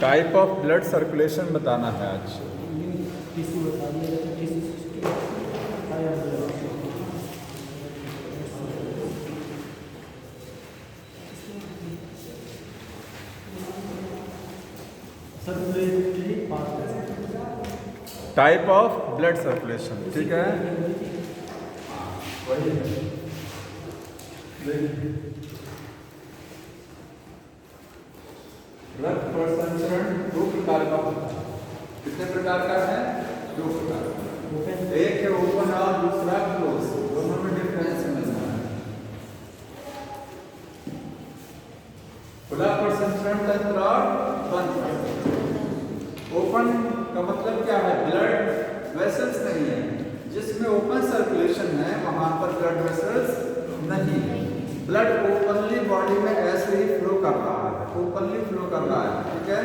Type of blood circulation बताना है आज। टिश्यू बता दिया तो tissue circulatory path type of blood circulation, ठीक है। वही रक्त प्रसंचरण दो प्रकार का होता है। कितने प्रकार का है? दो प्रकार का। एक है ओपन और दूसरा क्लोज। दोनों में डिफरेंस समझना है। खुला प्रसंचरण तंत्र और बंद प्रसंचरण। ओपन का मतलब क्या है? ब्लड वेसल्स नहीं है। जिसमें ओपन सर्कुलेशन है वहां पर ब्लड वेसल्स नहीं है। ब्लड ओपनली बॉडी में ऐसे ही फ्लो कर रहा है, ओपनली फ्लो कर रहा है, ठीक है।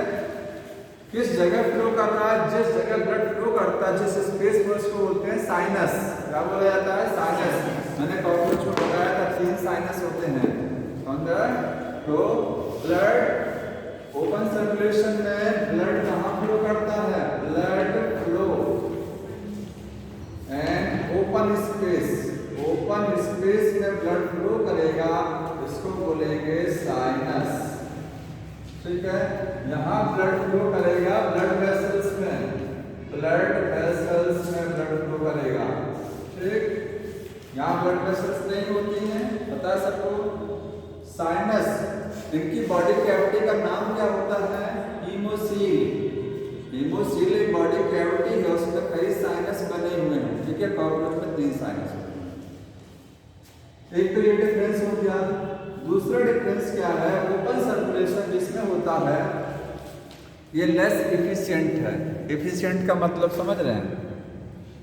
किस जगह फ्लो कर रहा है? जिस जगह ब्लड फ्लो करता है, जिस स्पेस में, उसको बोलते हैं साइनस। क्या बोला जाता है? साइनस। मैंने कॉकरोच को बताया था 3 साइनस होते हैं। तो ब्लड ओपन सर्कुलेशन में ब्लड कहाँ फ्लो करता है? Blood flow and open space में ब्लड फ्लो करेगा, इसको बोलेंगे साइनस, ठीक है। यहाँ ब्लड फ्लो करेगा ब्लड वेसल्स में ब्लड फ्लो करेगा, ठीक। यहाँ ब्लड वेसल्स नहीं होती हैं, पता है सबको। साइनस, इनकी बॉडी कैविटी का नाम क्या होता है? हीमोसील। हीमोसील एक बॉडी कैविटी है, उसमें कई साइनस बने हुए हैं, ठीक है। कॉकरोच में 3 साइनस होते हैं। एक तो ये डिफरेंस हो गया। दूसरा डिफरेंस क्या है? ओपन सर्कुलेशन जिसमें होता है ये लेस एफिशिएंट है। एफिशिएंट का मतलब समझ रहे हैं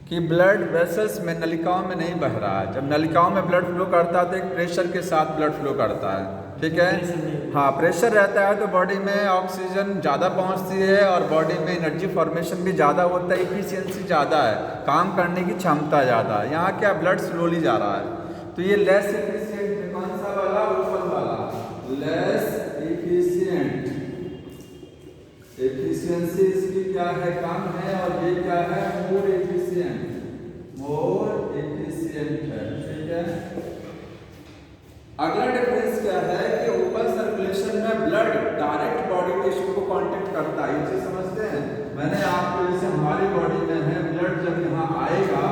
कि ब्लड वेसल्स में, नलिकाओं में नहीं बह रहा है। जब नलिकाओं में ब्लड फ्लो करता है तो एक प्रेशर के साथ ब्लड फ्लो करता है, ठीक है। हाँ, प्रेशर रहता है तो बॉडी में ऑक्सीजन ज़्यादा पहुंचती है और बॉडी में एनर्जी फॉर्मेशन भी ज़्यादा होता है, एफिशिएंसी ज़्यादा है, काम करने की क्षमता ज़्यादा है। यहाँ क्या ब्लड स्लोली जा रहा है, तो ये लेस एफिशिएंट है। कौन सा वाला? ओपन वाला। लेस एफिशिएंट, एफिशिएंसी इसकी क्या है? कम है। और ये क्या है? मोर एफिशिएंट है, ठीक है। अगला डिफरेंस क्या है कि ओपन सर्कुलेशन में ब्लड डायरेक्ट बॉडी टिश्यू को कांटेक्ट करता है। ये चीज समझते हैं? मैंने आपको, जैसे हमारी बॉडी में है, ब्लड जब यहाँ आएगा,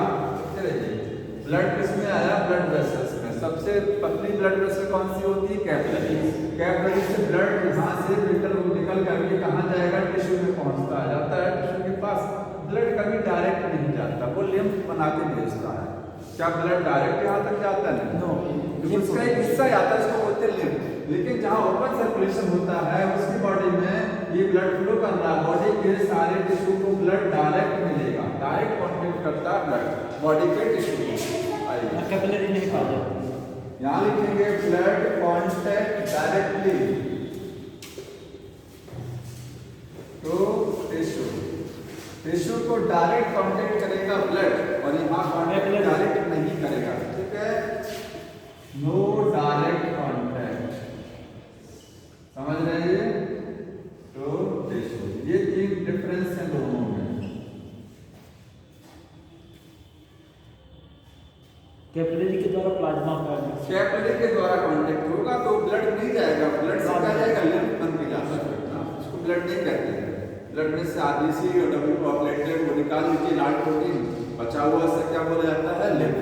ब्लड किसमें आया? ब्लड वेसल्स में। सबसे पतली ब्लड वेसल कौन सी होती है? कैपिलरी। कैपिलरी से ब्लड यहाँ से निकल करके कहाँ जाएगा? टिश्यू में पहुँचता जाता है, टिश्यू के पास। ब्लड कभी डायरेक्ट नहीं जाता, वो लिम्फ बना के भेजता है। क्या ब्लड डायरेक्ट यहाँ तक जाता है? नो, उसका एक हिस्सा जाता है, उसको बोलते हैं लिम्फ। लेकिन जहाँ ओपन सर्कुलेशन होता है उसकी बॉडी में ये ब्लड फ्लो कर रहा है, बॉडी के सारे टिश्यू को ब्लड डायरेक्ट मिलेगा, डायरेक्ट कॉन्टेक्ट करता है ब्लड बॉडी के टिश्यू को। आइए, कैपिलरी नहीं पा जाता। यहाँ लिखेंगे blood contact directly to tissue. Tissue को डायरेक्ट कांटेक्ट करेगा ब्लड, और यहाँ कांटेक्ट डायरेक्ट नहीं करेगा, ठीक है। नो डायरेक्ट कांटेक्ट, समझ रहे हैं? तो टिश्यू, ये 3 डिफरेंस है दोनों में। कैपिलरी के द्वारा प्लाज्मा का, कैपिलरी के द्वारा कांटेक्ट होगा तो ब्लड नहीं जाएगा, ब्लड से क्या जाएगा? लिम्फ बन के जाता है, उसको ब्लड नहीं कहते हैं। ब्लड में से आरबीसी और डब्ल्यू प्लेटलेट को निकाल लीजिए, लाल प्रोटीन बचा हुआ से क्या बोला जाता है? लिम्फ।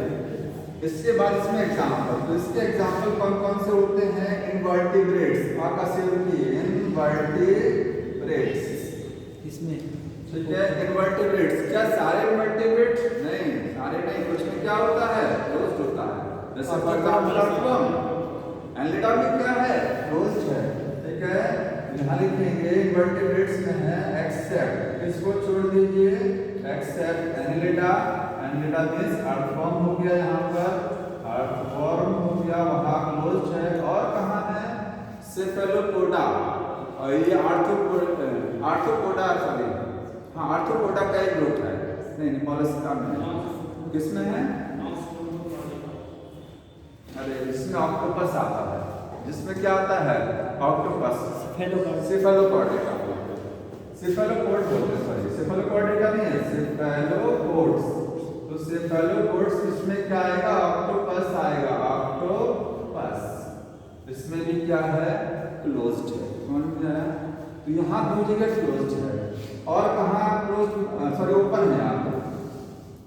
इसके बाद इसमें एग्जाम्पल, तो इसके एग्जाम्पल कौन कौन से होते हैं? इनवर्टिब्रेट्स, इनवर्टिब्रेट्स, इसमें, ठीक है। इनवर्टिब्रेट्स, क्या सारे इनवर्टिब्रेट्स? नहीं, सारे नहीं, कुछ में क्या होता है? क्लोज्ड होता है। जैसे फॉर एग्जांपल एनलिडा में क्या है? क्लोज्ड है, ठीक है। यहाँ लिखेंगे इनवर्टिब्रेट्स में है एक्सेप्ट, इसको छोड़ दीजिए, except annelida. Annelida means earthworm हो गया, यहाँ पर अर्थवॉर्म हो गया, वहाँ क्लोज्ड है। और कहाँ है? सेफेलोपोडा, और ये आर्थ्रोपोडा, सॉरी, हाँ, आर्थ्रोपोडा का एक ग्रुप है। नहीं, मोलस्का में। किसमें है? अरे, इसमें ऑक्टोपस आता है, जिसमें क्या आता है? ऑक्टोपस, सेफेलोपोडा, सेफेलोपोड बोलते हैं, सॉरी सेफेलोपोडेटा नहीं है, सेफेलोपोड्स। तो सेफेलोपोड्स इसमें क्या आएगा, ऑक्टोपस आएगा, ऑक्टोपस। इसमें भी क्या है, क्लोज्ड है, समझ में आया? तो यहाँ दो जगह क्लोज्ड है और कहाँ क्लोज्ड, सॉरी ओपन है यहाँ पर।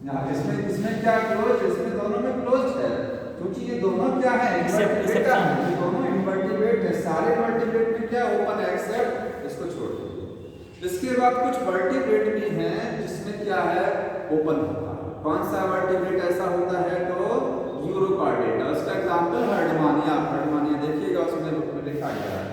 यहाँ इसमें क्या क्लोज, इसमें दोनों में क्लोज्ड है, क्योंकि ये दोनों क्या है, इनवर्टिब्रेट है, ये दोनों इनवर्टिब्रेट है। सारे वर्टिब्रेट में क्या ओपन है, एक्सेप्ट इसको छोड़ दीजिए। इसके बाद कुछ वर्टिब्रेट भी हैं जिसमें क्या है, ओपन होता है। कौन सा वर्टिब्रेट ऐसा होता है, तो यूरोकार्डेटा। उसका एग्जांपल हर्डमानिया, हर्डमानिया देखिएगा उसमें लिखा गया है।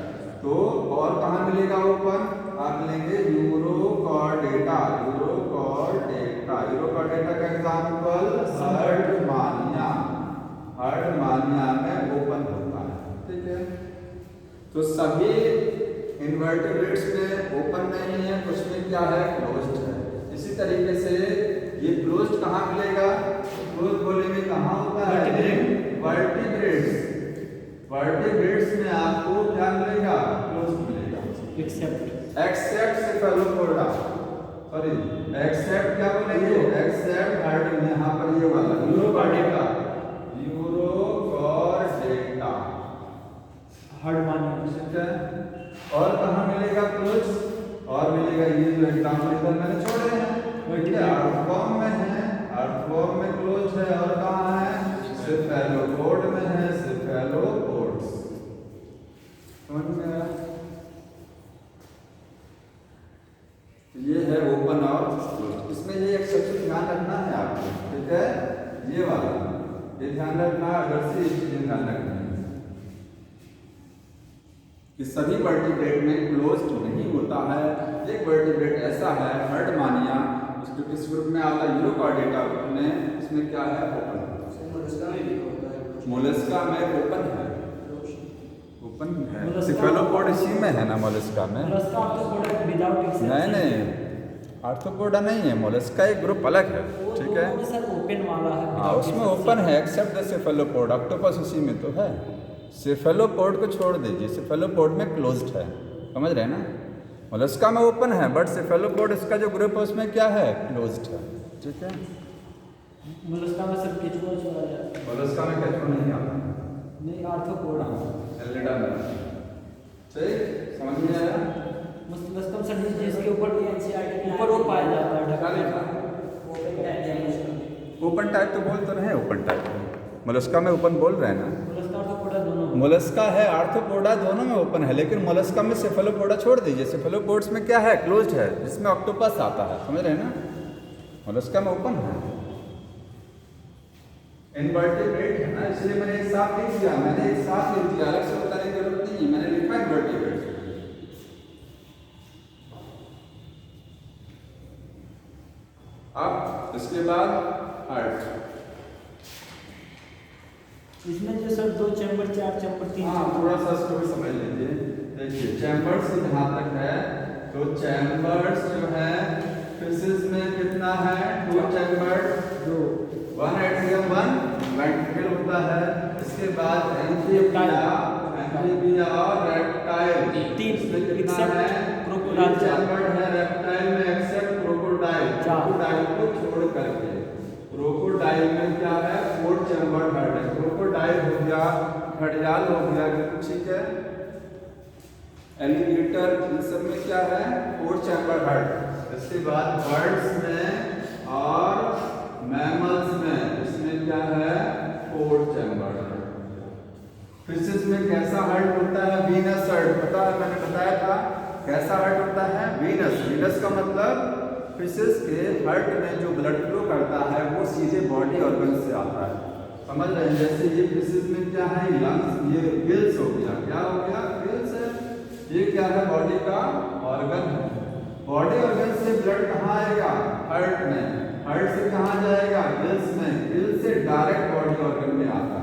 तो और कहाँ मिलेगा ओपन, आप लेंगे यूरोकार्डेटा, यूरोकार्डेटा। यूरोकार्डेटा का एग्जांपल हर्डमानिया, हर्डमानिया में ओपन होता है, ठीक है। तो सभी इनवर्टिब्रेट्स में ओपन नहीं है, कुछ में क्या है, क्लोज्ड है। इसी तरीके से ये क्लोज्ड कहाँ मिलेगा, क्लोज बोलेंगे कहाँ होता है, वर्टिब्रेट्स। वर्टिब्रेट्स में आपको क्या मिलेगा, क्लोज मिलेगा, एक्सेप्ट सेफेलोपोडा, सॉरी एक्सेप्ट क्या बोलेंगे, एक्सेप्ट हार्ड, यहाँ पर ये वाला यूरोकार्डेटा, यूरोकार्डेटा हर्डमानिया, ठीक है। और कहाँ मिलेगा क्लोज, और मिलेगा ये जो एग्जांपल इधर मैंने छोड़े हैं, ठीक है, अर्थवॉर्म में है, अर्थवॉर्म में क्लोज है, और कहाँ है, सेफेलोपोड में है, सेफेलोपोड्स। समझ में आया? ये है ओपन और क्लोज। इसमें ये एक सबसे ध्यान रखना है आपको, ठीक है, ये वाला ये ध्यान रखना, अगर से ये चीजें ध्यान रखना है कि सभी वर्टिब्रेट में क्लोज्ड नहीं होता है। एक वर्टिब्रेट ऐसा है हर्डमानिया, उसको किस ग्रुप में आता है, यूरोकार्डेटा ग्रुप में, इसमें क्या है, ओपन। मोलस्का में ओपन है, ओपन है। सेफेलोपोड इसी में है ना, मोलस्का में नहीं, आर्थ्रोपोडा नहीं है, मोलस्का एक ग्रुप अलग है, ठीक है। ओपन वाला है, हाँ उसमें ओपन है, एक्सेप्ट द सेफेलोपोड। ऑक्टोपस उसी में तो है। सेफेलोपोड को छोड़ दीजिए, सेफेलोपोड में क्लोज्ड है, समझ रहे हैं ना। मोलस्का में ओपन है, बट सेफेलोपोड इसका जो ग्रुप है उसमें क्या है, क्लोज्ड है, ठीक है। मोलस्का में सब केचुआ चला जाता है, मोलस्का में केचुआ नहीं आता, नहीं आर्थ्रोपोडा एलिडा में, ठीक, समझ में आया। मोलस्का सर जिसके ऊपर वो पाया जाता है, ओपन टाइप तो बोल तो रहे हैं, ओपन टाइप मोलस्का में ओपन बोल रहे हैं ना। मोलस्का है, आर्थ्रोपोडा दोनों में ओपन है, लेकिन मोलस्का में सेफेलोपोडा छोड़ दीजिए। सेफेलोपोड्स में क्या है, क्लोज्ड है, जिसमें ऑक्टोपस आता है, समझ रहे हैं ना। मोलस्का में ओपन है, इनवर्टिब्रेट है ना, इसलिए मैंने एक साथ लिख दिया, मैंने एक साथ लिख दिया, अलग से बताने की जरूरत नहीं है, मैंने लिखा इनवर्टिब्रेट। अब इसके बाद हार्ट, इसमें जो सर 2 चैम्बर, 4 चैम्बर, 3 हाँ थोड़ा सा इसको भी समझ लीजिए। देखिए चैम्बर्स की जहाँ तक है, तो चैम्बर्स जो है फिशेस में कितना है, 2 चैम्बर, 1 एट्रियम 1 वेंट्रिकल होता है। इसके बाद एम्फीबिया और रेप्टाइल, 3 कितना है, क्रोकोडाइल चैम्बर है रेप्टाइल में, एक्सेप्ट क्रोकोडाइल, क्रोकोडाइल को छोड़ करके। क्रोकोडाइल में क्या है, 4 चैम्बर हार्ट है। क्रोकोडाइल हो गया, घड़ियाल हो गया, ठीक है, एलिगेटर, इन सब में क्या है, 4 चैम्बर हार्ट। इसके बाद बर्ड्स में और मैमल्स में, इसमें क्या है, 4 चैम्बर हार्ट। फिशेस में कैसा हार्ट होता है, वीनस हार्ट, पता है, मैंने बताया था कैसा हार्ट होता है, वीनस। वीनस का मतलब फिशेस के हार्ट में जो ब्लड फ्लो करता है वो सीधे बॉडी ऑर्गन से आता है, समझ रहे हैं। जैसे ये फिशेस में क्या है, लंग्स, ये गिल्स हो गया, क्या हो गया, गिल्स है, ये क्या है, बॉडी का ऑर्गन है। बॉडी ऑर्गन से ब्लड कहाँ आएगा, हार्ट में, हार्ट से कहाँ जाएगा, गिल्स में, गिल्स से डायरेक्ट बॉडी ऑर्गन में आता है।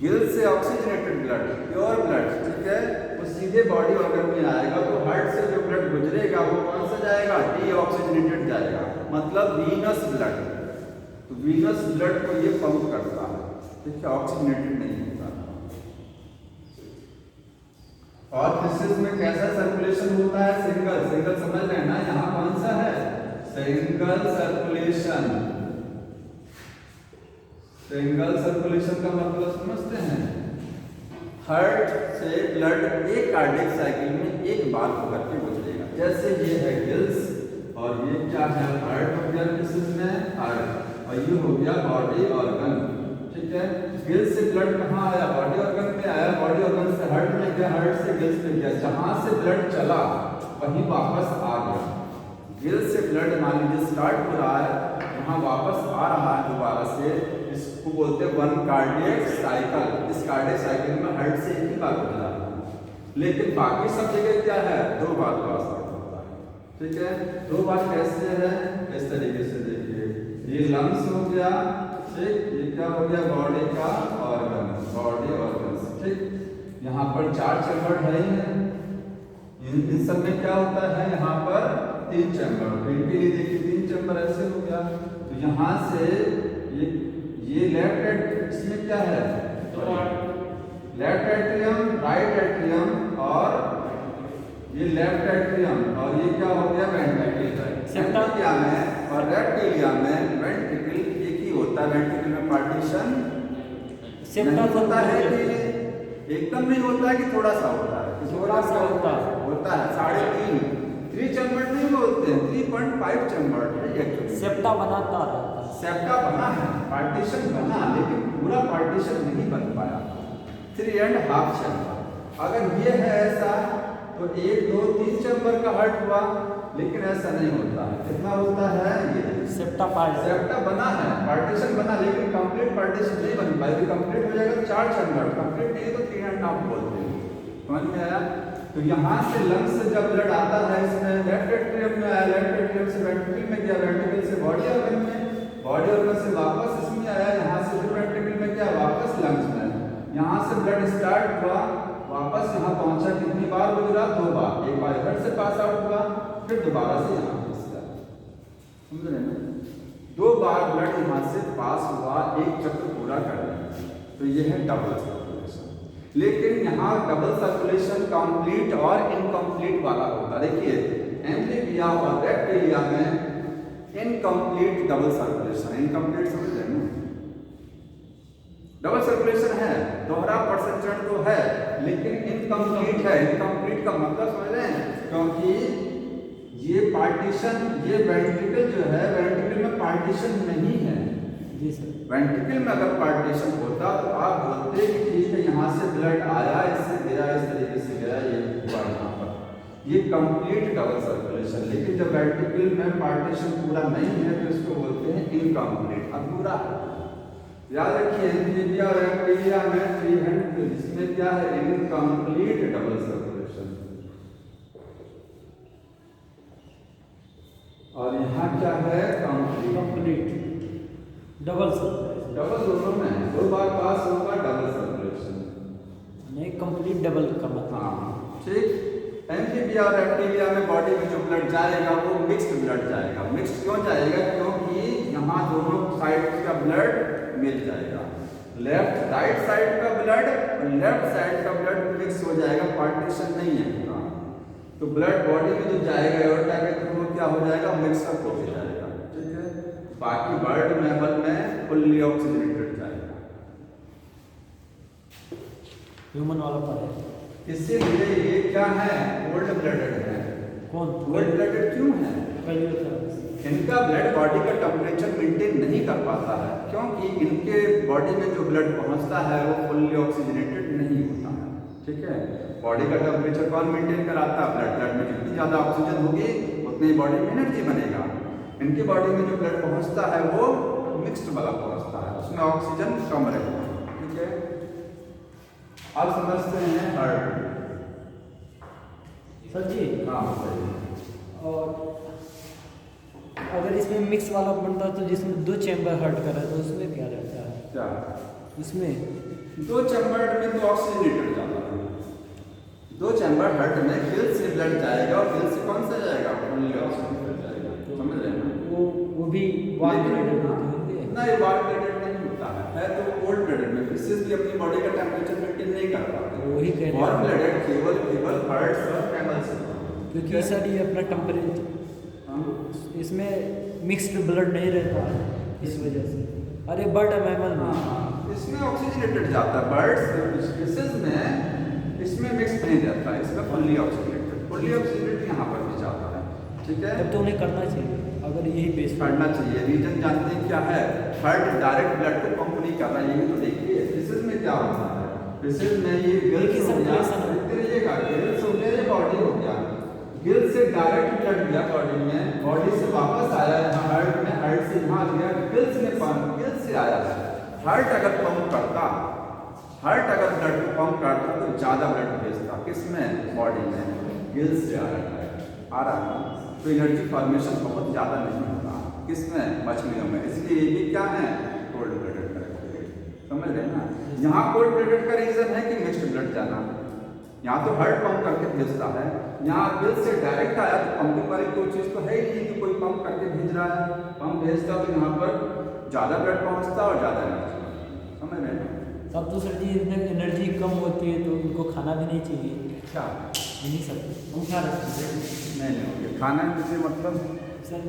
गिल्स से ऑक्सीजनेटेड ब्लड, प्योर ब्लड, ठीक है, वो सीधे बॉडी ऑर्गन में आएगा। तो हार्ट से जो ब्लड गुजरेगा वो कौन सा जाएगा, डीऑक्सीजनेटेड जाएगा, मतलब वीनस ब्लड। तो वीनस ब्लड को ये पंप करता है, ठीक है, ऑक्सीजनेटेड नहीं होता। और फिशेस में कैसा सर्कुलेशन होता है? सिंगल। सिंगल समझ रहे हैं ना? यहाँ कौन सा है? Single circulation. सिंगल सर्कुलेशन का मतलब समझते हैं? हार्ट से ब्लड एक कार्डियक साइकिल में एक बार होकर के गुजरेगा। जैसे ये है गिल्स और ये क्या है? हार्ट हो गया फिशेस में, हार्ट, और ये हो गया बॉडी ऑर्गन। ठीक है, गिल्स से ब्लड कहाँ आया? बॉडी ऑर्गन में आया, बॉडी ऑर्गन से हार्ट में गया, हार्ट से गिल्स में गया। जहां से ब्लड चला वहीं वापस आ गया। गिल्स से ब्लड मान लीजिए स्टार्ट हो रहा है, वहां वापस आ रहा है दोबारा से। इसको बोलते हैं वन कार्डियक साइकिल। इस कार्डियक साइकिल में हार्ट से एक ही बार गुजरा है, लेकिन बाकी सब जगह क्या है? दो बार पास होता है। ठीक है, दो बार कैसे है? इस तरीके से देखिए, ये लंग्स हो गया, ठीक, ये क्या हो गया? बॉडी का ऑर्गन, बॉडी ऑर्गन्स। ठीक, यहाँ पर 4 चैम्बर है ही है। इन सब में क्या होता है? यहाँ पर 3 चैम्बर। इनके लिए देखिए 3 चैम्बर ऐसे हो गया। तो यहाँ से ये लेफ्ट एट, इसमें क्या है? लेफ्ट एट्रियम, राइट एट्रियम, और ये लेफ्ट एट्रियम, और ये क्या हो गया? वेंट्रिकल। सेप्टिलिया में और रेप्टिलिया में वेंट्रिकल एक ही होता है। वेंट्रिकल में पार्टीशन नहीं होता है कि एकदम नहीं होता है कि थोड़ा सा होता है? थोड़ा सा होता है। 3.5 चैम्बर नहीं बोलते हैं, 3.5 चैम्बर है एक्चुअली। सेप्टा बनाता रहता है। सेप्टा बना है, पार्टीशन बना, लेकिन पूरा पार्टीशन नहीं बन पाया। 3.5 चैम्बर। अगर ये है ऐसा तो 1, 2, 3 चैम्बर का हार्ट हुआ, लेकिन ऐसा नहीं होता है। कितना होता है? ये सेप्टा पार्ट। सेप्टा बना है, पार्टीशन बना, लेकिन कंप्लीट पार्टीशन नहीं बन पाएगी। कंप्लीट हो जाएगा तो 4 चैम्बर, कंप्लीट नहीं तो 3.5 बोलते हैं। समझ में आया? तो यहाँ से लंग्स से जब ब्लड आता है, इसमें लेफ्ट एट्रियम में आया, लेफ्ट एट्रियम से वेंट्रिकल में गया, वेंट्रिकल से बॉडी ऑर्गन में, बॉडी ऑर्गन से वापस इसमें आया, यहाँ से फिर वेंट्रिकल में गया, वापस लंग्स में। यहाँ से ब्लड स्टार्ट हुआ, वापस यहाँ पहुंचा, कितनी बार गुजरा? 2 बार। एक बार इधर से पास आउट हुआ, फिर दोबारा से यहाँ पास गया। समझ रहे हैं? 2 बार ब्लड यहाँ से पास हुआ, एक चक्र पूरा कर दिया। तो ये है डबल सर्कुलेशन। लेकिन यहाँ डबल सर्कुलेशन कंप्लीट और इनकम्प्लीट वाला होता है। देखिए, एम्फीबिया और रेप्टिलिया में इनकम्प्लीट डबल सर्कुलेशन। इनकम्प्लीट समझ रहे हैं? डबल सर्कुलेशन है, दोहरा प्रसंचरण तो है, लेकिन इनकम्प्लीट है। इनकम्प्लीट का मतलब समझ रहे हैं? क्योंकि ये पार्टीशन, ये वेंट्रिकल जो है, वेंट्रिकल में पार्टीशन नहीं है। जी सर। वेंट्रिकल में अगर पार्टीशन होता तो आप बोलते कि ठीक है, यहाँ से ब्लड आया, इससे गया, इस तरीके से गया, ये हुआ यहाँ पर। ये कंप्लीट डबल सर्कुलेशन। लेकिन जब वेंट्रिकल में पार्टीशन पूरा नहीं है तो इसको बोलते हैं इनकम्प्लीट, अधूरा। याद रखिए, एम्फीबिया और रेप्टिलिया में फ्री हैंड, इसमें क्या है? Incomplete double circulation. और यहाँ क्या है? Complete double circulation. डबल दोनों में 2 बार पास होगा, डबल सर्कुलेशन नहीं, कंप्लीट डबल का मतलब। हाँ, ठीक। एम्फीबिया और रेप्टिलिया में बॉडी में जो ब्लड जाएगा वो मिक्स्ड ब्लड जाएगा। मिक्स्ड क्यों जाएगा? क्योंकि यहाँ दोनों साइड का ब्लड मिल जाएगा। लेफ्ट राइट साइड का ब्लड और लेफ्ट साइड का ब्लड मिक्स हो जाएगा, पार्टीशन नहीं है पूरा। तो ब्लड बॉडी में जो जाएगा एओर्टा के थ्रू क्या हो जाएगा? मिक्सअप हो जाएगा। ठीक है, बाकी ब्लड लेवल में फुल्ली ऑक्सीजनेटेड जाएगा। ह्यूमन वाला पर है। इसीलिए ये क्या है? कोल्ड ब्लडेड है। कौन? कोल्ड ब्लडेड क्यों है? इनका ब्लड बॉडी का टेम्परेचर मेंटेन नहीं कर पाता है, क्योंकि इनके बॉडी में जो ब्लड पहुंचता है वो फुल्ली ऑक्सीजनेटेड नहीं होता है। ठीक है, बॉडी का टेम्परेचर कौन मेंटेन कराता है? ब्लड में जितनी ज़्यादा ऑक्सीजन होगी उतनी बॉडी में एनर्जी बनेगा। इनकी बॉडी में जो ब्लड पहुंचता है वो मिक्स्ड वाला पहुंचता है, उसमें ऑक्सीजन कम रहता है। ठीक है, अब समझते हैं हार्ट। सर जी, हाँ सही। और अगर इसमें मिक्स वाला बनता तो जिसमें 2 चैम्बर हर्ट कर रहा है तो उसमें क्या रहता है? क्या उसमें 2 चैम्बर में तो ऑक्सीजनेटेड जाता है। 2 चैम्बर हार्ट में गिल से ब्लड जाएगा और गिल से कौन सा जाएगा? फुल्ली ऑक्सीजनेटेड जाएगा। समझ रहे हैं? वो भी वार्म ब्लडेड होते हैं। नहीं, वार्म ब्लडेड नहीं होता है तो कोल्ड ब्लडेड में। फिशेस भी अपनी बॉडी का टेम्परेचर मेंटेन नहीं कर पाते वही कह रहे वार्म हैं ब्लडेड केवल हर्ट्स और कैमल्स। क्योंकि सर ये अपना टेम्परेचर इसमें मिक्स्ड ब्लड नहीं रहता है इस वजह से। अरे बर्ड मैमल में इसमें ऑक्सीजनेटेड जाता है, बर्ड्स स्पीशीज में इसमें मिक्स नहीं रहता है, इसमें फुल्ली ऑक्सीजनेटेड यहाँ पर भी जाता है। ठीक है, तब तो उन्हें करना चाहिए अगर यही बेस करना चाहिए। रीजन जानते हैं क्या है? हार्ट डायरेक्ट ब्लड को पंप नहीं कर रहा है। ये भी तो देखिए फिशेज में क्या होता है, फिशेज में ये गिल्स हो गया, रहिएगा गिल्स हो गया, ये बॉडी हो गया। गिल्स से डायरेक्ट ब्लड गया बॉडी में, बॉडी से वापस आया यहाँ हार्ट में, हार्ट से यहाँ गया गिल्स में, पंप गिल्स से आया। हार्ट अगर पंप करता, हार्ट अगर ब्लड को पंप करता तो ज्यादा ब्लड भेजता, किसमें? बॉडी में। गिल्स से आ रहा है तो एनर्जी फॉर्मेशन बहुत ज़्यादा नहीं होता, किसमें? मछलियों में। इसलिए ये क्या है? कोल्ड ब्लडेड करेक्टर, समझ रहे हैं ना। यहाँ कोल्ड ब्लडेड का रीजन है कि मिक्स्ड ब्लड जाना, यहाँ तो हार्ट पंप करके भेजता है, यहाँ गिल से डायरेक्ट आया तो पंपिंग वाली कोई चीज़ तो है ही नहीं कि कोई पंप करके भेज रहा है। पंप भेजता तो यहाँ पर ज़्यादा ब्लड पहुँचता और ज़्यादा एनर्जी, समझ रहे हैं। तब तो सर जी एनर्जी कम होती है तो उनको खाना भी नहीं चाहिए। क्या नहीं सर हम खा रहे नहीं होंगे खाना से मतलब सर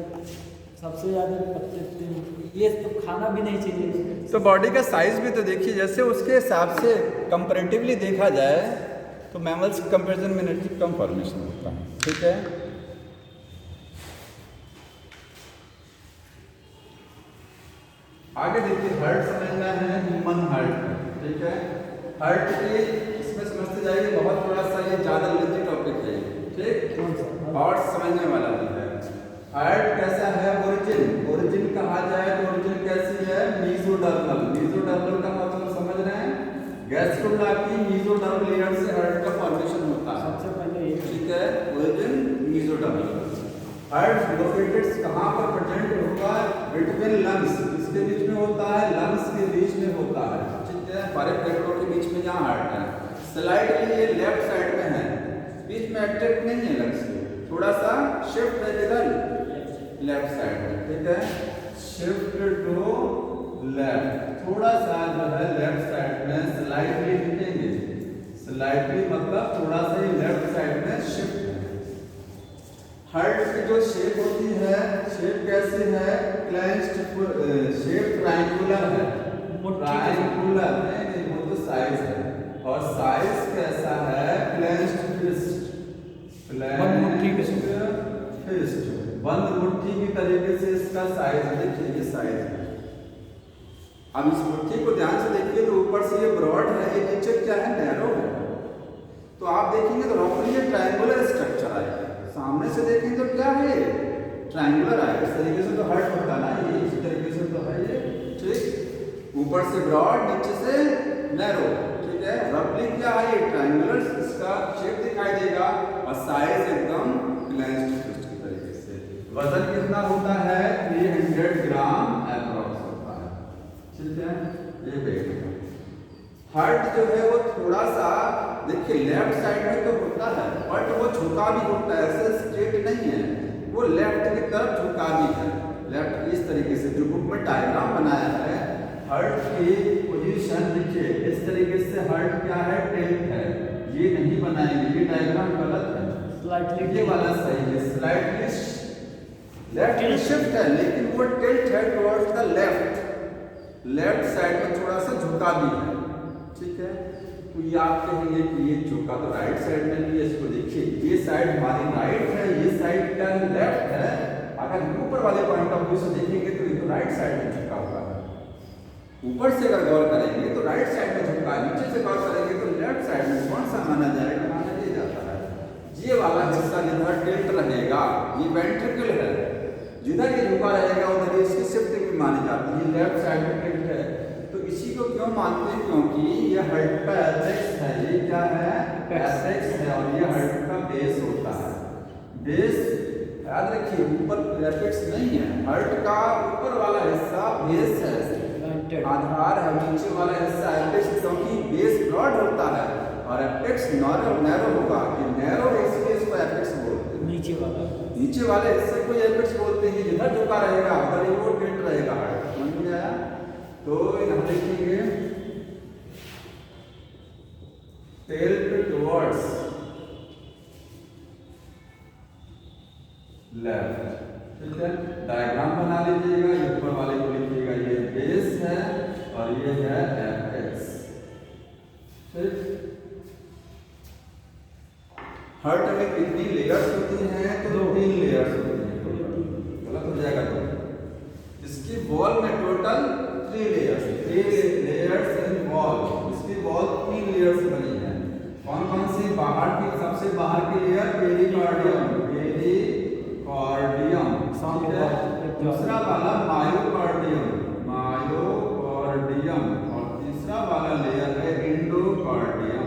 सबसे ज़्यादा पत्ते ये तो खाना भी नहीं चाहिए। तो बॉडी का साइज भी तो देखिए, जैसे उसके हिसाब से कंपैरेटिवली देखा जाए तो मैमल्स के कंपैरिजन में एनर्जी कम फॉर्मेशन होता है। ठीक है, आगे देखिए हार्ट समझना है, ह्यूमन हार्ट। ठीक है, हार्ट की इसमें समझते जाइए, बहुत थोड़ा सा ये ज़्यादा लेंथी टॉपिक है। ठीक, हार्ट समझने वाला भी है। हार्ट कैसा है? ओरिजिन कहा जाए तो ओरिजिन कैसी है? मीजोडर्मल। मीजोडर्मल का मतलब समझ रहे हैं? गैस्ट्रोला की मीजोडर्मल लेयर से हार्ट का फॉर्मेशन होता है सबसे पहले ये। ठीक है, ओरिजिन मीजोडर्मल। हार्ट लोकेटेड कहाँ पर प्रेजेंट होगा? बिटवीन लंग्स, इसके बीच में होता है, लंग्स के बीच में होता है। ठीक है, हमारे फेफड़ों के बीच में जहाँ हार्ट है, स्लाइडली ये लेफ्ट साइड में है, बीच में अटैक नहीं है लंग्स के, थोड़ा सा शिफ्ट है किधर? लेफ्ट साइड में। ठीक है, शिफ्ट टू लेफ्ट, थोड़ा सा जो है लेफ्ट साइड में स्लाइडली लिखेंगे, स्लाइडली मतलब थोड़ा सा ही लेफ्ट साइड में शिफ्ट है। हार्ट की जो शेप होती है, शेप कैसी है? क्लेंच्ड शेप ट्रायंगुलर है, ट्रायंगुलर नहीं, वो तो साइज है। और साइज कैसा है? क्लेंच्ड फिस्ट, फिस्ट, बंद मुट्ठी की तरीके से इसका साइज देखिए, ये साइज है। अब इस मुट्ठी को ध्यान से देखिए तो ऊपर से ये ब्रॉड है, ये नीचे क्या है? नैरो है। तो आप देखेंगे तो रफली ये ट्रायंगुलर स्ट्रक्चर आएगा, सामने से देखेंगे तो क्या है? ट्रायंगुलर आएगा। इस तरीके से तो हार्ट होता ना, ये इस तरीके से तो है ये। ठीक, ऊपर से ब्रॉड, नीचे से नैरो। ठीक है, रफली क्या है? ये ट्रायंगुलर इसका शेप दिखाई देगा और साइज एकदम क्लेंच्ड फिस्ट की तरीके से। वजन कितना होता है? 300 ग्राम एप्रॉक्स होता है। ठीक है, ये वेट। हार्ट जो है वो थोड़ा सा देखिए लेफ्ट साइड में तो होता है, बट वो झुका भी होता है, ऐसे स्ट्रेट नहीं है, वो लेफ्ट की तरफ झुका भी है। लेफ्ट इस तरीके से जो बुक में डायग्राम बनाया है हार्ट की पोजीशन देखिए, इस तरीके से हार्ट क्या है? टिल्ट है। ये नहीं बनाएंगे, ये डायग्राम गलत है, स्लाइटली ये वाला सही है। स्लाइटली लेफ्ट में शिफ्ट है लेकिन वो टिल्ट है towards the left, left side में थोड़ा सा झुका भी है। ठीक है, तो ये आप कहेंगे कि ये झुका तो राइट साइड में भी है, इसको देखिए, ये साइड हमारी राइट है, ये साइड क्या लेफ्ट है। अगर ऊपर वाले पॉइंट ऑफ व्यू से देखेंगे तो ये तो राइट साइड में झुका हुआ है। ऊपर से अगर गौर करेंगे तो राइट साइड में झुका, नीचे से गौर करेंगे तो लेफ्ट साइड में। कौन सा माना जाएगा? माना ये जाता है ये वाला हिस्सा जिधर टिल्ट रहेगा, ये वेंट्रिकल है, जिधर ये झुका रहेगा उधर इसकी शिफ्टिंग भी मानी जाती है। लेफ्ट साइड में टिल्ट है तो इसी को क्यों मानते हैं? क्योंकि ये हार्ट का एपेक्स है। ये क्या है? एपेक्स है और ये हार्ट का बेस होता है। बेस याद रखिए, ऊपर एपेक्स नहीं है, हार्ट का ऊपर वाला हिस्सा बेस है, आधार है, नीचे वाला हिस्सा एपेक्स, क्योंकि बेस ब्रॉड होता है और एपेक्स नैरो होगा। कि नैरो है इसलिए इसको एपेक्स बोलते हैं। नीचे वाले हिस्से को एपेक्स बोलते हैं, जिधर झुका रहेगा उधर ही वो टिल्ट रहेगा हार्ट। समझ में आया? तो यहाँ देखेंगे tilt towards left। ठीक है, डायग्राम बना लीजिएगा। ये ऊपर वाले को लिखिएगा, ये बेस है और ये है एपेक्स। ठीक, हार्ट में कितनी लेयर्स होती हैं? तो 3 लेयर्स होती हैं। गलत हो जाएगा तो। इसकी वॉल में total 3 layers, 3 layers in wall. इसकी वॉल 3 लेयर्स बनी है। कौन कौन सी? बाहर की, सबसे बाहर की लेयर पेरिकार्डियम, पेरिकार्डियम। दूसरा वाला मायोकार्डियम, मायोकार्डियम। और तीसरा वाला लेयर है एंडोकार्डियम,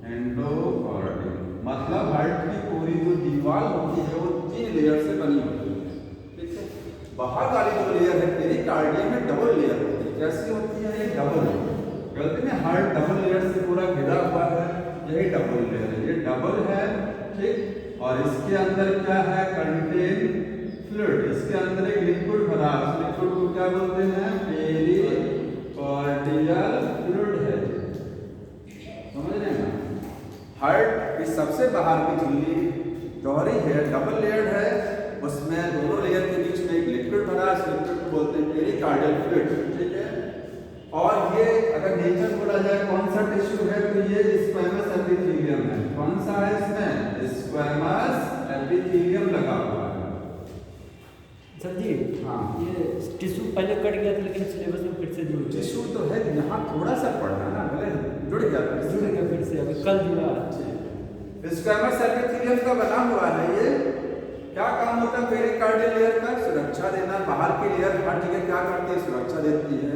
एंडोकार्डियम। मतलब हार्ट की पूरी जो दीवार होती है वो 3 लेयर से बनी होती है। ठीक है, बाहर वाली जो लेयर है पेरिकार्डियम में डबल लेयर होती है। कैसी होती है? ये डबल। गलती में हार्ट डबल लेयर से पूरा घिरा हुआ है, यही डबल लेयर है, ये डबल है। ठीक, और इसके अंदर क्या है? Contain fluid. इसके अंदर एक लिक्विड भरा, उस लिक्विड को क्या बोलते हैं? पेरिकार्डियल फ्लूइड है। समझ रहे हैं ना? हार्ट की सबसे बाहर की झिल्ली दोहरी है, डबल लेयर्ड है, उसमें दोनों लेयर के बीच में एक लिक्विड भरा, इस लिक्विड को बोलते हैं पेरिकार्डियल फ्लूइड। ठीक है, और ये अगर नेचर बोला जाए कौन सा टिश्यू है तो ये स्क्वैमस एपिथेलियम है। कौन सा है? इसमें स्क्वैमस एपिथेलियम लगा हुआ है। सर जी, हाँ, ये टिश्यू पहले कट गया था लेकिन सिलेबस में फिर से जुड़ गया। टिश्यू तो है, यहाँ थोड़ा सा पढ़ना ना, भले जुड़ गया फिर से अभी कल जुड़ा। स्क्वैमस एपिथेलियम का बना हुआ है। ये क्या काम होता है? पेरिकार्डियल लेयर का सुरक्षा देना। बाहर की लेयर हर जगह क्या करती है? सुरक्षा देती है।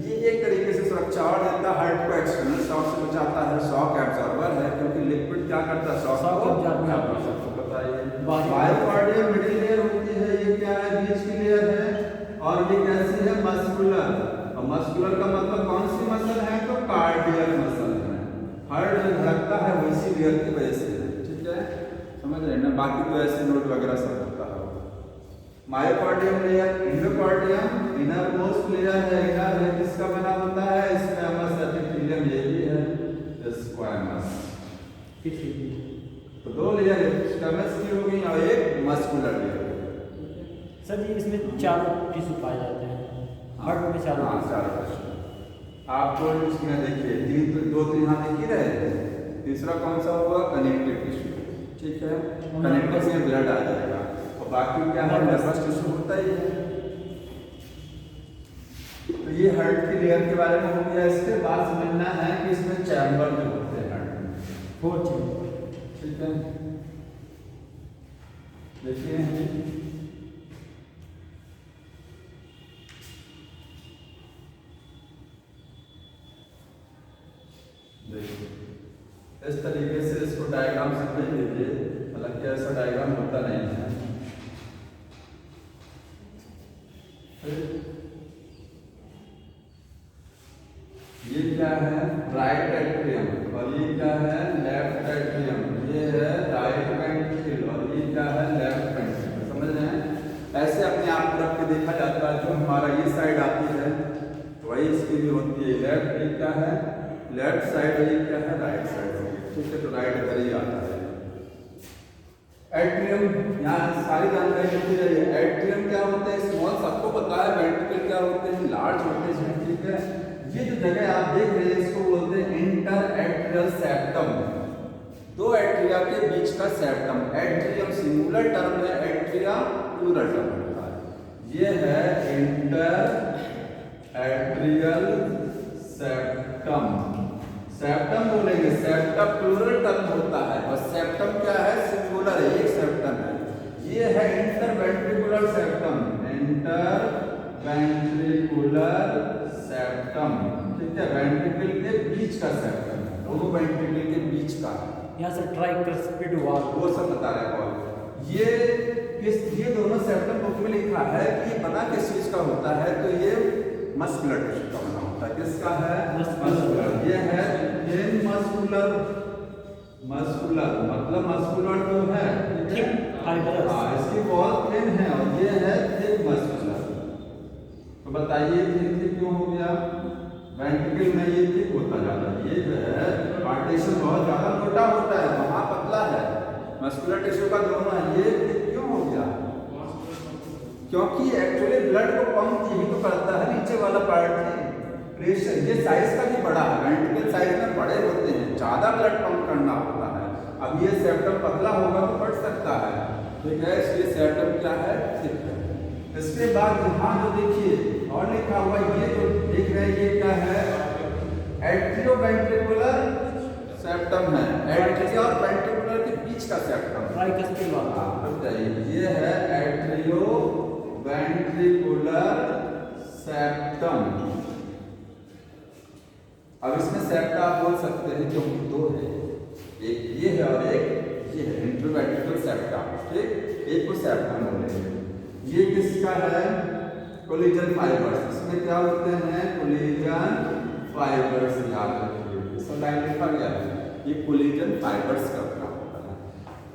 ये एक तरीके से सुरक्षा और देता है, हार्ट को एक्सटर्नल शॉक से बचाता है। शॉक एब्जॉर्बर है क्योंकि लिक्विड क्या करता है? शॉक को एब्जॉर्ब। सबको पता है। मायोकार्डियम मिडिल लेयर होती है, ये क्या है? बीच की लेयर है। और ये कैसी है? मस्कुलर। और मस्कुलर का मतलब कौन सी मसल है? तो कार्डियक मसल है। हार्ट जो धड़कता है वो इसी लेयर की वजह से है। ठीक है, समझ रहे हैं ना? बाकी तो ऐसे नोट वगैरह सब होता है। Myocardium layer, endocardium inner most layer है। इनर है, किसका बना होता है? Squamous epithelium. ये भी है स्क्वैमस। तो 2 लेयर स्क्वैमस की हो गई और एक मस्कुलर लेयर। सर जी, इसमें 4 टिश्यू पाए जाते हैं हार्ट में। 4 टिश्यू आपको इसमें देखिए, 2-3 यहाँ दिख ही रहे थे। तीसरा कौन सा होगा? Connective tissue. ठीक है, कनेक्टिव में ब्लड आ जाएगा। और बाकी क्या है? नर्वस टिश्यू होता ही है। तो ये हार्ट की लेयर के बारे में हो गया। इसके बाद समझना है कि इसमें चैम्बर जो होते हैं हार्ट में, 4 चैम्बर। ठीक है, देखिए इस तरीके से इसको डायग्राम समझ लीजिए। हालांकि ऐसा डायग्राम होता नहीं है। ये क्या है? Right atrium. और ये क्या है? Left atrium. ये है राइट वेंट्रिकल और ये क्या है? Left ventricle. समझ रहे हैं? ऐसे अपने आप को रख के देखा जाता है। जो हमारा ये साइड आती है वही इसकी भी होती है। लेफ्ट ये क्या है? Left side. ये क्या है? Right side. ठीक है, तो राइट इधर ही आता है। एट्रियम, यहाँ सारी जानकारी लिखी जाइए। एट्रियम क्या होते हैं? स्मॉल, सबको पता है। वेंट्रिकल क्या होते हैं? लार्ज होते हैं। ठीक है, ये जो जगह आप देख रहे हैं इसको बोलते हैं इंटर एट्रियल सेप्टम। 2 एट्रिया के बीच का सेप्टम। एट्रियम सिंगुलर टर्म है, एट्रिया प्लूरल टर्म होता है। ये है इंटर एट्रियल सेप्टम। सेप्टम बोलेंगे, सेप्टम प्लूरल टर्म होता है और सेप्टम क्या है? सिंगुलर है, एक सेप्टम है। ये है इंटरवेंट्रिकुलर सेप्टम, इंटरवेंट्रिकुलर सेप्टम। ठीक है, वेंट्रिकल के बीच का सेप्टम, दोनों वेंट्रिकल के बीच का। यहाँ से ट्राइकस्पिड वॉल, वो सब बता रहे हैं। ये दोनों सेप्टम बुक में लिखा है कि ये बना किस चीज का होता है? तो ये मस्कुलर टिश्यू का बना होता है। किसका है? मस्कुलर। ये है थिन मस्कुलर। मस्कुलर मतलब मस्कुलर जो है फाइबरस। हाँ, इसकी वॉल थिन है और ये है थिक मस्कुलर। तो बताइए थिन क्यों हो गया? वेंट्रिकल में ये थिक होता जाता है। ये जो है पार्टीशन बहुत मस्कुलर टिश्यू का दोनों है, ये क्यों हो गया? क्योंकि एक्चुअली ब्लड को पंप यही तो करता है, नीचे वाला पार्ट है प्रेशर। ये साइज का भी बड़ा है, वेंट्रिकल साइज में बड़े होते हैं, ज़्यादा ब्लड पंप करना होता है। अब ये सेप्टम पतला होगा तो बढ़ सकता है, ठीक है, इसलिए सेप्टम क्या है? थिक है। इसके बाद यहाँ जो देखिए और लिखा हुआ, ये जो देख रहे हैं ये क्या है? एट्रियोवेंट्रिकुलर सेप्टम है, एट्रिया और वेंट्रिकुलर के बीच का सेप्टम। ट्राइकस्पिड वाला बताइए, ये है एट्रियोवेंट्रिकुलर सेप्टम। अब इसमें सेप्टा आप बोल सकते हैं क्योंकि दो है, एक ये है और एक ये है, इंट्रोवेंट्रिकुलर सेप्टा, ठीक, एक को सेप्टम बोलेंगे। ये किसका है? Collagen fibres. इसमें क्या होते हैं? कोलेजन फाइबर्स, याद रखिए, सब लाइन लिखा गया है, ये कोलेजन फाइबर्स का क्या होता है।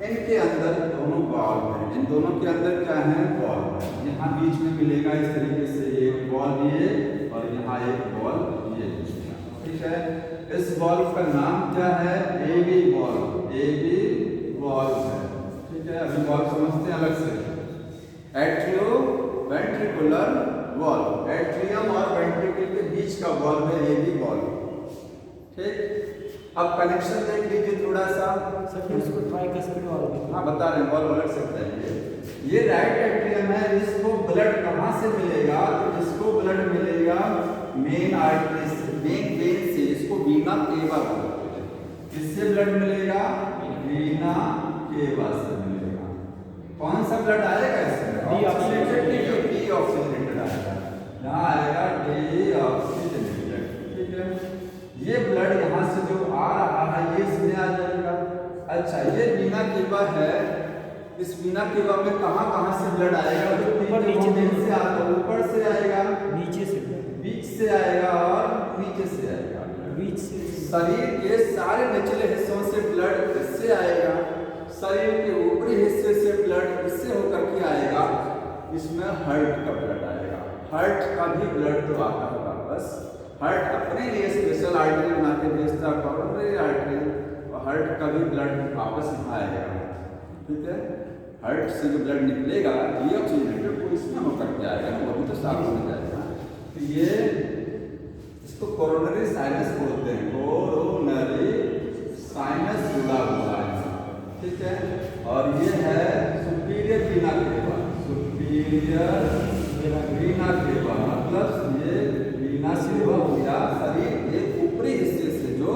इनके अंदर दोनों बॉल हैं, इन दोनों के अंदर क्या है? बॉल है। यहाँ बीच में मिलेगा इस तरीके से एक बॉल ये, और यहाँ एक बॉल ये, ठीक है। इस बॉल का नाम क्या है? एबी बॉल, एबी बॉल है, ठीक है। अभी बॉल समझते हैं अलग से। एट्रियोवेंट्रिकुलर बॉल, एट्रियम और वेंट्रिकल के बीच का बॉल है एबी बॉल, ठीक। अब कनेक्शन देख लीजिए थोड़ा सा, इसको ट्राइकस्पिड वाला भी। हाँ बता रहे हैं, बॉल अलग से बताइए। ये राइट एट्रियम है, इसको ब्लड कहाँ से मिलेगा? तो इसको ब्लड मिलेगा मेन आर्टरी से, मेन वेन से, इसको वीना केवा बोलते हैं। किससे ब्लड मिलेगा? वीना केवा से मिलेगा। कौन सा ब्लड आएगा इसमें? डीऑक्सीजनेटेड, डीऑक्सीजनेटेड आएगा, यहाँ आएगा डीऑक्सीजनेटेड, ठीक है। ये ब्लड यहाँ से जो आ रहा है ये इसमें आ जाएगा। अच्छा, ये वीना केवा है, इस वीना केवा में कहाँ कहाँ से ब्लड आएगा? जो ऊपर नीचे से आता, ऊपर से आएगा, नीचे से, बीच से आएगा और नीचे से आएगा। बीच से शरीर के सारे निचले हिस्सों से ब्लड इससे आएगा, शरीर के ऊपरी हिस्से से ब्लड इससे होकर के आएगा, इसमें हार्ट का ब्लड आएगा। हार्ट का भी ब्लड तो आता है वापस, हार्ट अपने लिए स्पेशल आर्टरी बना के भेजता है, कोरोनरी आर्टरी, और हार्ट का भी ब्लड वापस यहाँ आएगा, ठीक है। हार्ट से जो ब्लड निकलेगा डीऑक्सीजनेटेड वो इसमें होकर के आएगा, वो भी तो साफ हो जाएगा। तो ये इसको कोरोनरी साइनस बोलते हैं, कोरोनरी साइनस जुड़ा हुआ है, ठीक है। और ये है सुपीरियर वीना केवा, सुपीरियर वीना केवा, मतलब ये वीना केवा हो गया, शरीर के ऊपरी हिस्से से जो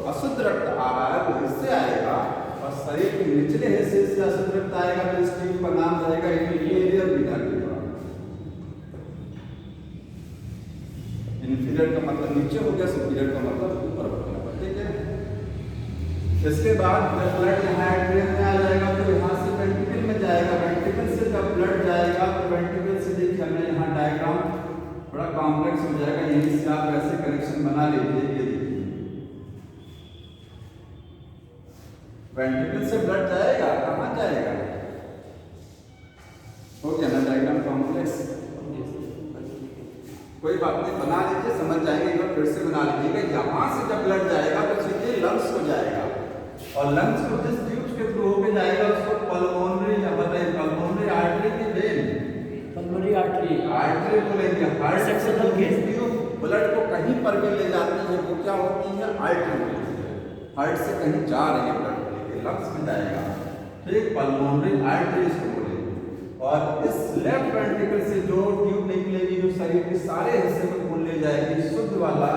अशुद्ध रक्त आ रहा है वो इससे आएगा, और शरीर के निचले हिस्से से अशुद्ध रक्त आएगा तो इस ट्यूब का नाम रहेगा इंफीरियर वीना केवा। इंफीरियर का मतलब नीचे हो गया, सुपीरियर का मतलब ऊपर हो गया, ठीक है। इसके बाद जब ब्लड यहाँ एट्रियम में आ जाएगा तो यहाँ से वेंट्रिकल में जाएगा, वेंट्रिकल से जब ब्लड जाएगा तो वेंट्रिकल से देखिए हमें यहाँ डायग्राम बड़ा कॉम्प्लेक्स हो जाएगा, यहीं से आप ऐसे कनेक्शन बना लीजिए। ये देखिए वेंट्रिकल से ब्लड जाएगा, कहाँ जाएगा? हो गया ना डायग्राम कॉम्प्लेक्स? कोई बात नहीं, बना लीजिए, समझ जाएंगे, एक बार फिर से बना लीजिएगा। यहाँ से जब ब्लड जाएगा तो सीधे लंग्स को जाएगा, और लंग्स को जिस ट्यूब के थ्रू होके जाएगा उसको पल्मोनरी, बताइए पल्मोनरी आर्टरी की वेन, पल्मोनरी आर्टरी, आर्टरी बोलेंगे। Heart sectional case tube blood को कहीं पर भी ले जाती है वो क्या होती है? आर्टरी। हार्ट से कहीं जा रही है ब्लड लेके, लंग्स में जाएगा, ठीक, पल्मोनरी आर्टरी इसको बोलेंगे। और इस लेफ्ट वेंट्रिकल से जो ट्यूब निकलेगी, जो शरीर के सारे हिस्से को खून ले जाएगी, शुद्ध वाला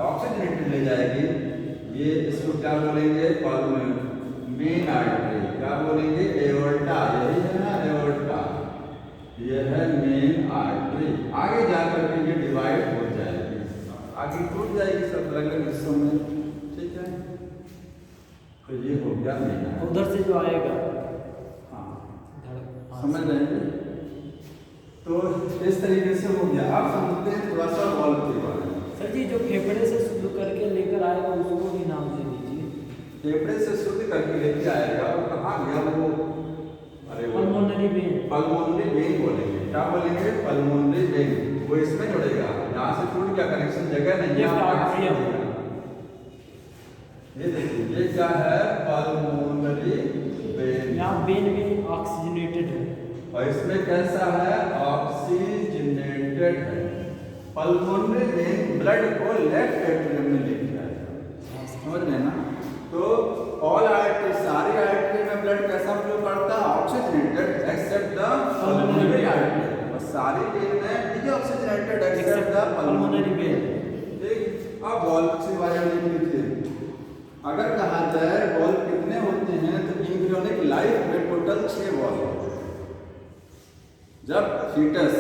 ऑक्सीजनेटेड ले जाएगी, ये इसको क्या बोलेंगे? मेन आर्टरी, क्या बोलेंगे? एओर्टा, यही है ना एओर्टा, ये है मेन आर्टरी। आगे जाकर के ये डिवाइड हो जाएगी, आगे टूट जाएगी सब अलग अलग हिस्सों में, ठीक है। तो ये हो गया मेन, उधर से जो आएगा, हाँ समझ रहे हैं। तो इस तरीके से हो गया। अब समझते हैं थोड़ा सा वॉल्व के बारे में। सर जी जो फेफड़े से शुद्ध करके लेकर आएगा उसको भी नाम दे दीजिए। फेफड़े से शुद्ध करके लेके आएगा वो कहाँ गया? वो अरे वो पल्मोनरी वेन, पल्मोनरी वेन बोलेंगे, क्या बोलेंगे? Pulmonary vein. वो इसमें जुड़ेगा, यहाँ से टूट गया कनेक्शन, जगह नहीं है। ये देखिए ये क्या है? पल्मोनरी वेन, यहाँ वेन में ऑक्सीजनेटेड है और इसमें कैसा है, ऑक्सीजनेटेड है। पल्मोनरी वेन ब्लड को लेफ्ट एट्रियम में लेके जाएगा, समझ रहे ना। तो ऑल आर्टरी, सारी आर्टरी में ब्लड कैसा फ्लो करता है, oxygenated except the pulmonary artery. और सारी वेन में भी oxygenated except the pulmonary vein. ठीक, अब वॉल्व के बारे में लिख लीजिए। अगर कहा जाए वॉल्व कितने होते हैं, तो एम्ब्रियोनिक लाइफ में टोटल 6 वॉल्व होते हैं। जब फीटस,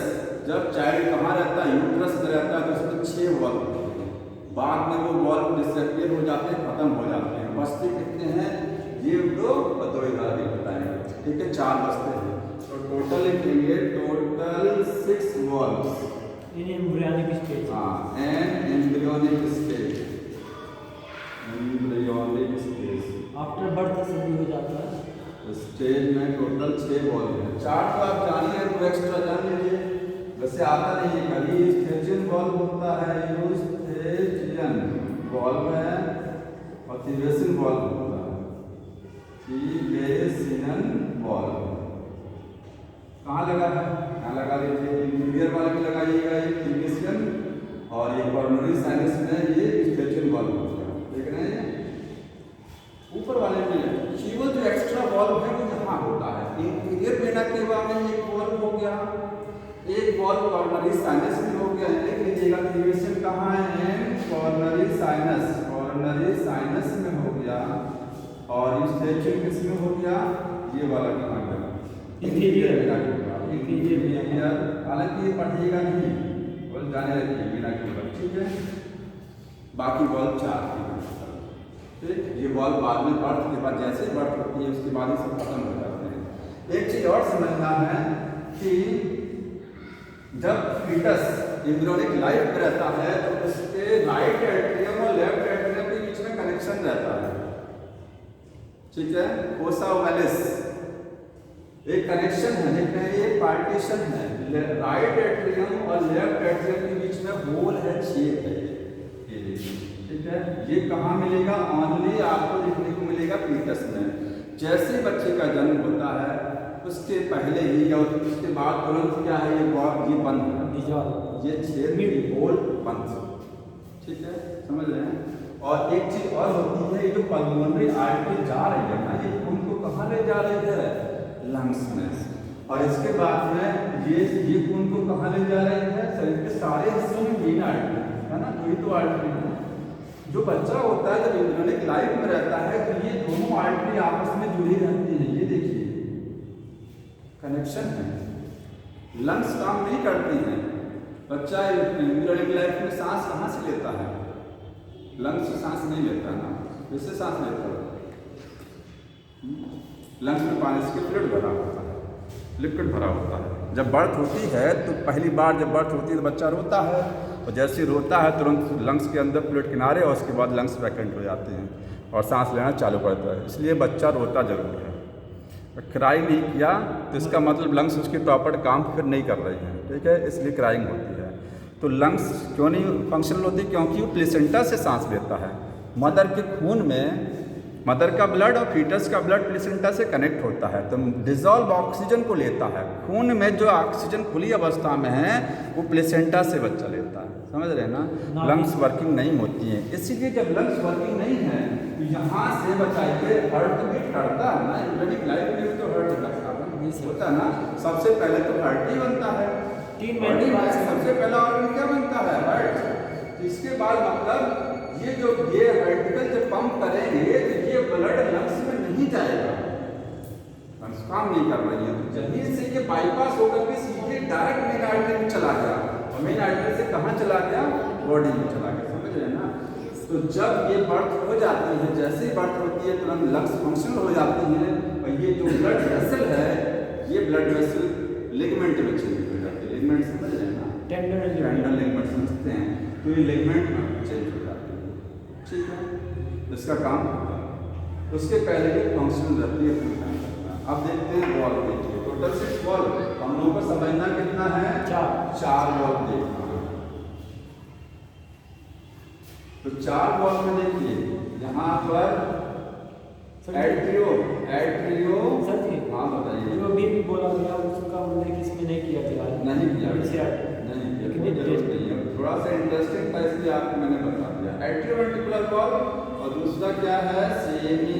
जब चाइल्ड कहाँ रहता है, यूट्रस में रहता है, तो उसमें 6 वॉल्व होते हैं। बाद में वो वॉल्व डिसअपियर हो जाते हैं, खत्म हो जाते हैं। बचते कितने हैं, ये दो और 2 इधर भी बताएंगे। ठीक है, 4 बचते हैं। तो टोटल लिखेंगे, total 6 valves in embryonic stage. हाँ, an embryonic stage, embryonic stage. After birth सभी हो जाता है। स्टेज में टोटल 6 वॉल्व हैं। 4 तो आप जानिए, तो एक्स्ट्रा जान लीजिए, वैसे आता नहीं है कभी। यूस्टेजियन वॉल्व होता है, यूस्टेजियन वॉल्व है, और थिवेसियन वॉल्व होता है, थिवेसियन वॉल्व। कहाँ लगा है, कहाँ लगा लीजिए, इंटीरियर वाले में लगाइएगा ये थिवेसियन, और ये कोरोनरी साइनस में ये यूस्टेजियन वॉल्व होता है। देख रहे हैं, ऊपर वाले में केवल जो एक्स्ट्रा वॉल्व है वो यहाँ होता है। इंटीरियर वेना केवा में एक वॉल्व हो गया, एक वॉल्व कॉर्नरी साइनस में हो गया। लिख लीजिएगा, थिवेसियन कहाँ है, कॉर्नरी साइनस, कॉर्नरी साइनस में हो गया। और यूस्टेजियन किसमें हो गया, ये वाला कहाँ गया, इंटीरियर वेना केवा, इंटीरियर। हालांकि ये पढ़िएगा नहीं, बोल जाने रखिए वेना केवा, ठीक है। बाकी वॉल्व 4 थे। ठीक, ये वॉल्व बाद में बर्थ के बाद, जैसे बर्थ होती है उसके बाद ये सब खत्म हो जाते हैं। एक चीज और समझना है कि जब फीटस एम्ब्रियोनिक लाइफ में रहता है, तो उसके राइट एट्रियम और लेफ्ट एट्रियम के बीच में कनेक्शन रहता है। ठीक है, फोसा ओवैलिस एक कनेक्शन है, लेकिन ये पार्टीशन है। राइट एट्रियम और लेफ्ट एट्रियम के बीच में होल है, छेद है। ठीक है, ये कहाँ मिलेगा, ऑनली आपको देखने को मिलेगा फीटस में। जैसे बच्चे का जन्म होता है उसके पहले ही या उसके बाद तुरंत क्या है, ये बंद है, ये छेद होल बंद। ठीक है, समझ रहे हैं। और एक चीज और होती है, ये जो पल्मोनरी आर्टरी जा रही है ना, ये खून को कहाँ ले जा रही है, लंग्स में। और इसके बाद में ये खून को कहाँ ले जा रही है, शरीर के सारे हिस्सों में वेन आर्टरी है ना, यही तो आर्टरी है। जो बच्चा होता है जब एम्ब्रियोनिक लाइफ में रहता है, तो ये दोनों आर्टरी आपस में जुड़ी रहती हैं। ये देखिए कनेक्शन है, लंग्स काम नहीं करती हैं। बच्चा एम्ब्रियोनिक लाइफ में सांस कहाँ से लेता है, लंग्स से सांस नहीं लेता ना, इससे सांस लेता है। लंग्स में पानी से फ्लूइड भरा होता है, लिक्विड भरा होता है। जब बर्थ होती है तो पहली बार जब बर्थ होती है तो बच्चा रोता है, और जैसे ही रोता है तुरंत लंग्स के अंदर फ्लूइड किनारे, और उसके बाद लंग्स वैकेंट हो जाते हैं और सांस लेना चालू करता है। इसलिए बच्चा रोता जरूर है। क्राई नहीं किया तो इसका मतलब लंग्स उसके प्रॉपर काम फिर नहीं कर रही हैं। ठीक है, इसलिए क्राइंग होती है। तो लंग्स क्यों नहीं फंक्शनल होती, क्योंकि वो प्लेसेंटा से सांस लेता है। मदर के खून में मदर का ब्लड और फीटस का ब्लड प्लेसेंटा से कनेक्ट होता है, तो डिजॉल्व ऑक्सीजन को लेता है। खून में जो ऑक्सीजन खुली अवस्था में है वो प्लेसेंटा से बच्चा लेता है, समझ रहे हैं ना। लंग्स वर्किंग नहीं होती हैं, इसीलिए जब लंग्स वर्किंग नहीं है तो यहाँ से बचाइए, हार्ट बीट करता है ना, एम्ब्रियोनिक लाइफ में तो हार्ट होता है ना। सबसे पहले तो हार्ट ही बनता है, 3 मिनट बाद सबसे पहला ऑर्गन क्या बनता है, हार्ट। इसके बाद मतलब ये वर्टिकल जब पंप करेंगे तो ये ब्लड लंग्स में नहीं जाएगा, लंग्स काम नहीं कर रही है। तो जल्दी से ये बाईपास होकर के सीधे डायरेक्ट मेन आर्टरी में चला गया, और मेन आर्टरी से कहाँ चला गया, बॉडी में चला गया, समझ रहे हैं ना। तो जब ये बर्थ हो जाती है, जैसे ही बर्थ होती है तुरंत लंग्स फंक्शनल हो जाती है, और ये जो ब्लड वेसल है, ये ब्लड वेसल लिगामेंट में चेंज हो जाती है। लिगामेंट समझ रहे हैं ना, टेंडन लिगामेंट समझते हैं, तो ये लिगामेंट में चेंज हो जाती है। ठीक है, इसका काम उसके पहले भी फंक्शन रहती है। अब देखते हैं वॉल्व, देखिए टोटल 6 वॉल्व। हम लोगों को समझना कितना है, 4 वॉल्व देखना है। तो 4 वॉल्व में देखिए यहाँ पर एट्रियो एट्रियो सर जी हाँ बताइए। जो भी बोला गया उसका उल्लेख इसमें नहीं किया गया है। नहीं किया इसे नहीं किया, लेकिन कोई ये जरूरत नहीं है, थोड़ा सा इंटरेस्टिंग था इसलिए आपको मैंने बता दिया। एट्रियोवेंट्रिकुलर वॉल और दूसरा क्या है, सेमी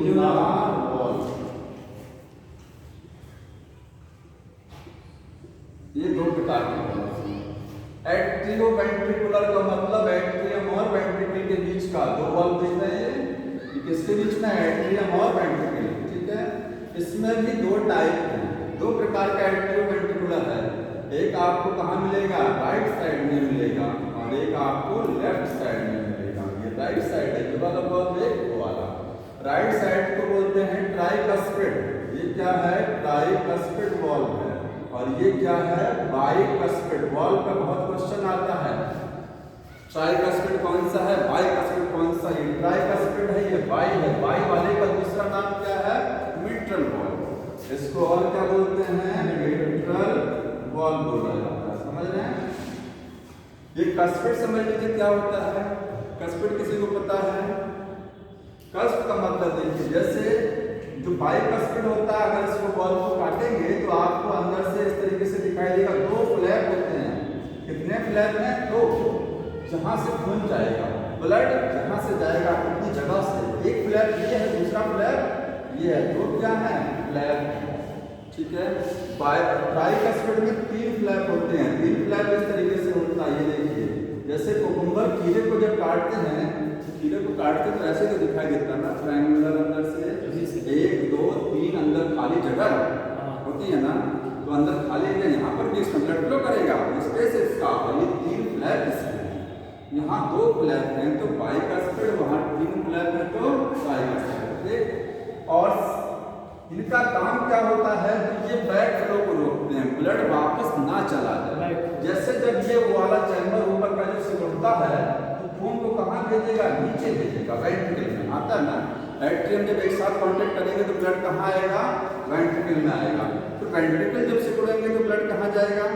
लूनार वॉल। ये दो प्रकार के वॉल्स हैं। एट्रियोवेंट्रिकुलर का मतलब एट्रियम और वेंट्रिकल के बीच का दो वॉल दिख रहे हैं, ये किसके बीच में है, एट्रियम और वेंट्रिकल, ठीक है। इसमें भी दो टाइप हैं, दो प्रकार का एट्रियोवेंट्रिकुलर है। एक आपको कहाँ मिलेगा, राइट साइड में मिलेगा और एक आपको लेफ्ट साइड में मिलेगा। ये राइट साइड है, ये वाला वॉल एक वो वाला। राइट साइड को बोलते हैं ट्राइकस्पिड, ये क्या है, ट्राइकस्पिड वॉल है। और ये क्या है, बाइकस्पिड वॉल पे बहुत क्वेश्चन आता है, ट्राइकस्पिड कौन सा है, बाइकस्पिड कौन सा। ये ट्राइकस्पिड है, ये बाई है। बाई वाले का दूसरा नाम क्या है, मिट्रल वॉल। इसको और क्या बोलते हैं, मिट्रल वॉल बोला जाता है, समझ रहे हैं। ये कस्पिड समझ लीजिए क्या होता है। कस्पिड किसी को पता है, कस्प का मतलब देखिए, जैसे जो बाइकस्पिड होता है, अगर इसको वॉल को काटेंगे तो आपको अंदर से इस तरीके से दिखाई देगा, दो फ्लैप होते हैं। कितने फ्लैप हैं, दो। जहां से खून जाएगा, ब्लड जहां से जाएगा अपनी जगह से, एक फ्लैप ये है, दूसरा फ्लैप ये है, दो क्या है, फ्लैप, ठीक है। ट्राइकस्पिड में तीन फ्लैप होते हैं, तीन फ्लैप इस तरीके से होता है, ये देखिए। जैसे कुकुम्बर खीरे को जब काटते हैं, खीरे को काटते तो ऐसे तो दिखाई देता है ना, ट्रायंगुलर अंदर से 1 2 3 अंदर खाली जगह होती है ना, तो अंदर खाली है, यहाँ पर भी इसमें ब्लड फ्लो करेगा, स्पेस इसका, और ये तीन फ्लैप इसमें, यहाँ दो फ्लैप हैं तो बाइकस्पिड, वहाँ तीन फ्लैप है तो ट्राइकस्पिड। और इनका काम क्या होता है, ये बैक फ्लो को रोकते हैं, ब्लड वापस ना चला जाए। जैसे जब ये वाला चैम्बर ऊपर का जो सिकुड़ता है तो खून को कहाँ भेजेगा, नीचे भेजेगा, वेंट्रिकल में आता है ना। एट्रियम जब एक साथ कांटेक्ट करेंगे तो ब्लड कहाँ आएगा, वेंट्रिकल में आएगा। तो वेंट्रिकल जब सिकुड़ेंगे तो ब्लड कहाँ जाएगा,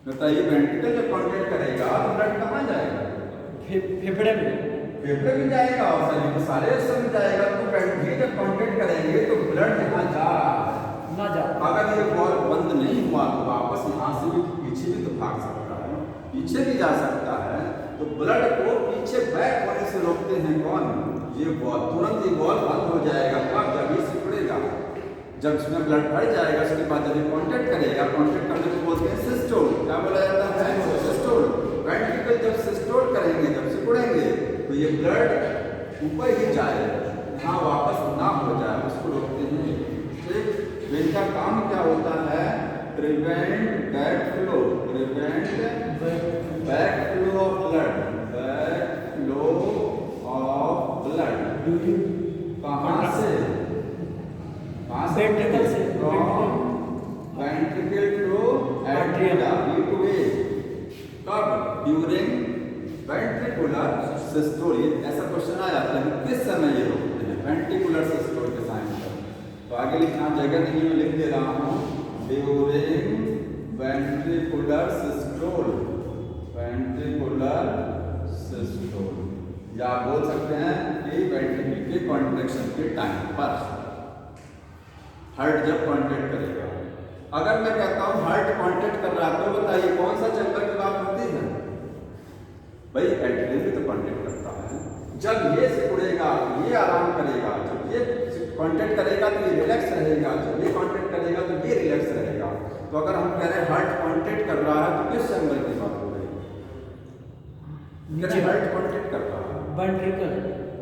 बताइए। वेंट्रिकल जब कांटेक्ट करेगा तो ब्लड कहाँ जाएगा, फेफड़े में, फेफड़े में जाएगा और शरीर के सारे हिस्सों में जाएगा। तो वेंट्रिकल जब कांटेक्ट करेंगे तो ब्लड यहाँ जा रहा है, ना जा। अगर ये वॉल बंद नहीं हुआ तो वापस यहाँ से भी पीछे भी तो भाग सकता है, पीछे भी जा सकता है। तो ब्लड को पीछे बैक होने से रोकते हैं कौन, ये वॉल। तुरंत ये वॉल बंद हो जाएगा, कब, जब ये सिकुड़ेगा, जब इसमें ब्लड भर जाएगा, उसके बाद जब ये कांटेक्ट करेगा, कांटेक्ट करने को बोलते हैं सिस्टोल। क्या बोला जाता है, सिस्टोल। वेंट्रिकल जब सिस्टोल करेंगे, जब सिकुड़ेंगे तो ये ब्लड ऊपर ही जाएगा, यहाँ वापस ना हो जाए, उसको रोकते हैं, ठीक। तो इनका काम क्या होता है, prevent back flow, prevent back flow of blood, back flow of blood. कहाँ से, वेंट्रिकल से, ventricle to atria, B to A. कब, ड्यूरिंग वेंट्रिकुलर सिस्टोल। ऐसा क्वेश्चन आ जाता है किस समय ये रोकते हैं, वेंट्रिकुलर सिस्टोल के साइन पर। तो आगे लिखना जगह नहीं, मैं लिख दे रहा हूँ, during ventricular systole, ventricular systole. या आप बोल सकते हैं कि वेंट्रिकल के कॉन्ट्रैक्शन के टाइम पर, हार्ट जब कॉन्ट्रैक्ट करेगा। अगर मैं कहता हूँ हार्ट कॉन्ट्रैक्ट कर रहा है तो बताइए कौन सा चैम्बर की बात होती है, भाई एट्रियम भी तो कॉन्ट्रैक्ट करता है। जब ये सिकुड़ेगा ये आराम करेगा, जब ये कॉन्ट्रैक्ट करेगा तो ये रिलैक्स रहेगा, जब ये कॉन्ट्रैक्ट करेगा तो ये रिलैक्स रहेगा। तो अगर हम कह रहे हैं हार्ट कॉन्ट्रैक्ट कर रहा है तो किस चैम्बर की बात हो रही है, हार्ट कॉन्ट्रैक्ट कर रहा है, वेंट्रिकल,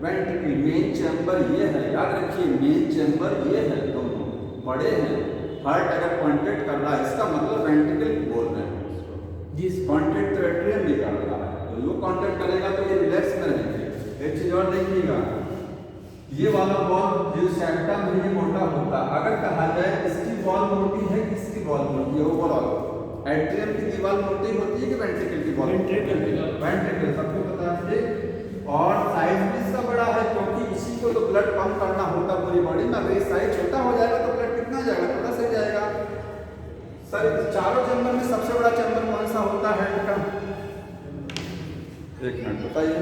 वेंट्रिकल। मेन चैम्बर ये है, याद रखिए, मेन चैम्बर ये है, दोनों बड़े हैं। हार्ट अगर कॉन्ट्रैक्ट कर रहा है इसका मतलब वेंट्रिकल बोल रहे हैं उसको, जिस कॉन्ट्रैक्ट तो एट्रियम भी कर रहा है, तो वो कॉन्ट्रैक्ट करेगा तो ये रिलैक्स में रहेंगे। एक चीज और देखिएगा, ये वाला बॉल जो सेप्टम है ये मोटा होता है। अगर कहा जाए इसकी बॉल मोटी है, किसकी बॉल मोटी है, ओवरऑल एट्रियम की दीवार मोटी होती है कि वेंट्रिकल की बॉल, वेंट्रिकल सबको पता है, ठीक। और साइज भी इसका बड़ा है क्योंकि इसी को तो ब्लड पंप करना होता है पूरी बॉडी में। अगर ये साइज छोटा हो जाएगा तो ब्लड कितना जाएगा, थोड़ा सा जाएगा। सर चारों चैम्बर में सबसे बड़ा चैम्बर कौन सा होता है हार्ट का, एक मिनट बताइए।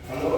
हेलो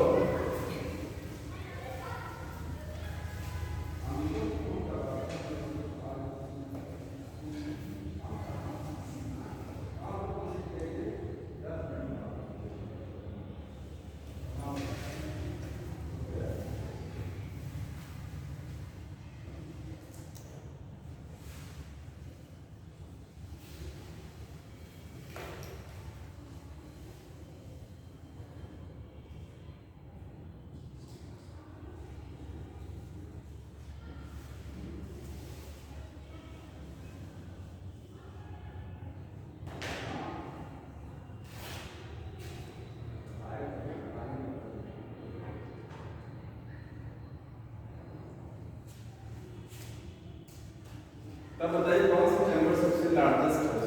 अब बताइए कौन सा चैम्बर सबसे लार्जेस्ट है?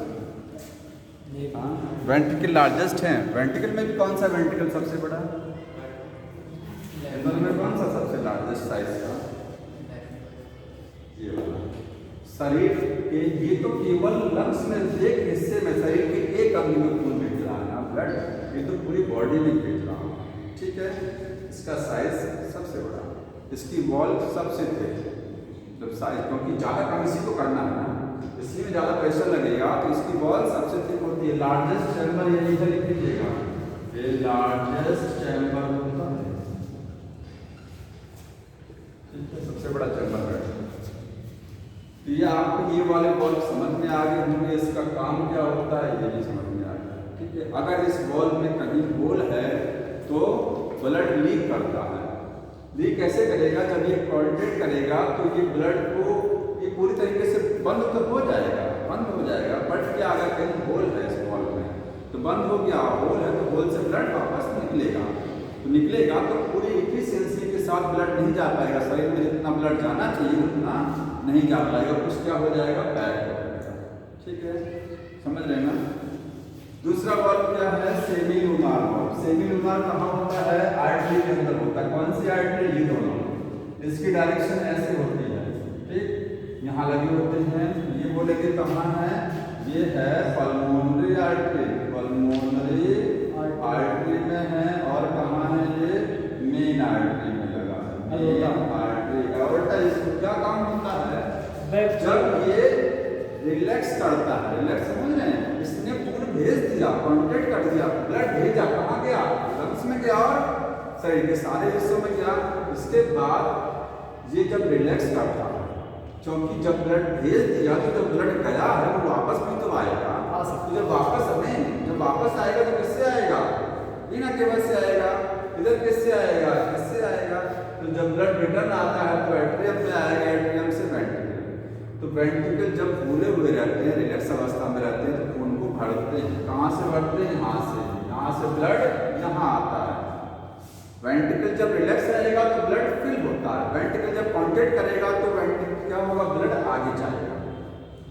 नहीं हाँ, वेंट्रिकल लार्जेस्ट है। वेंट्रिकल में भी कौन सा वेंट्रिकल सबसे बड़ा? इन दोनों में कौन सा सबसे लार्जेस्ट साइज का? ये वाला। शरीर के ये तो केवल लंग्स में एक हिस्से में, शरीर के एक अंग में खून भेज रहा है ब्लड, ये तो पूरी बॉडी में भेज रहा हूँ, ठीक है। इसका साइज सबसे बड़ा, इसकी वॉल सबसे थिक, जब साइज, क्योंकि ज़्यादा काम इसी को करना है ना, इसी में ज़्यादा प्रेशर लगेगा तो इसकी वॉल सबसे थिक होती है। लार्जेस्ट चैम्बर ये इधर लिख लीजिएगा, ये लार्जेस्ट चैम्बर होता है, ठीक है, सबसे बड़ा चैम्बर है। तो ये आपको ये वाले बॉल समझ में आ गए होंगे, इसका काम क्या होता है ये भी समझ में आ गया, ठीक है। अगर इस बॉल में कहीं होल है तो ब्लड लीक करता है। लीक कैसे करेगा? जब ये कॉन्ट्रैक्ट करेगा तो ये ब्लड को ये पूरी तरीके से बंद तो हो जाएगा, बंद हो जाएगा, बट क्या अगर कहीं होल है इस बॉल में तो बंद हो गया, होल है तो होल से ब्लड वापस निकलेगा, तो निकलेगा तो पूरी इफिशियंसी के साथ ब्लड नहीं जा पाएगा, शरीर में जितना ब्लड जाना चाहिए उतना नहीं जा पाएगा, कुछ क्या हो जाएगा, पैक हो जाएगा, ठीक है, समझ रहे ना। दूसरा वाल्व क्या है? Semi lunar valve. Semi lunar कहाँ होता है? आर्टरी के अंदर होता है। कौन सी आर्टरी? ये दोनों, इसकी डायरेक्शन ऐसे होती है, ठीक, यहाँ लगे होते हैं। ये बोलेंगे कहाँ है? ये है पल्मोनरी आर्टरी, पल्मोनरी आर्टरी में है, और कहाँ है ये? मेन आर्टरी में लगा है, मेन आर्टरी। एओर्टा इसको क्या काम होता है? जब ये रिलैक्स करता है, रिलैक्स समझ रहे हैं, इसने खून भेज दिया, कॉन्ट्रैक्ट कर दिया, ब्लड भेजा, कहाँ गया? लंग्स में गया और शरीर के सारे हिस्सों में गया। इसके बाद ये जब रिलैक्स करता है, क्योंकि जब ब्लड भेज दिया तो जब ब्लड गया है वो वापस भी तो आएगा, तो जब वापस नहीं, जब वापस आएगा तो किससे आएगा? बिना केबल से आएगा। इधर किससे आएगा? किससे आएगा? तो जब ब्लड रिटर्न आता है तो एट्रियम में आएगा, एट्रियम से वेंट्रिकल। तो वेंट्रिकल जब फूले हुए रहते हैं, रिलैक्स अवस्था में रहते हैं, तो खून को भरते हैं। कहाँ से भरते हैं? यहाँ से ब्लड यहाँ आता है। वेंट्रिकल जब रिलैक्स रहेगा तो ब्लड फिल होता है, वेंट्रिकल जब कॉन्ट्रैक्ट करेगा तो वेंट्रिकल क्या होगा? ब्लड आगे जाएगा।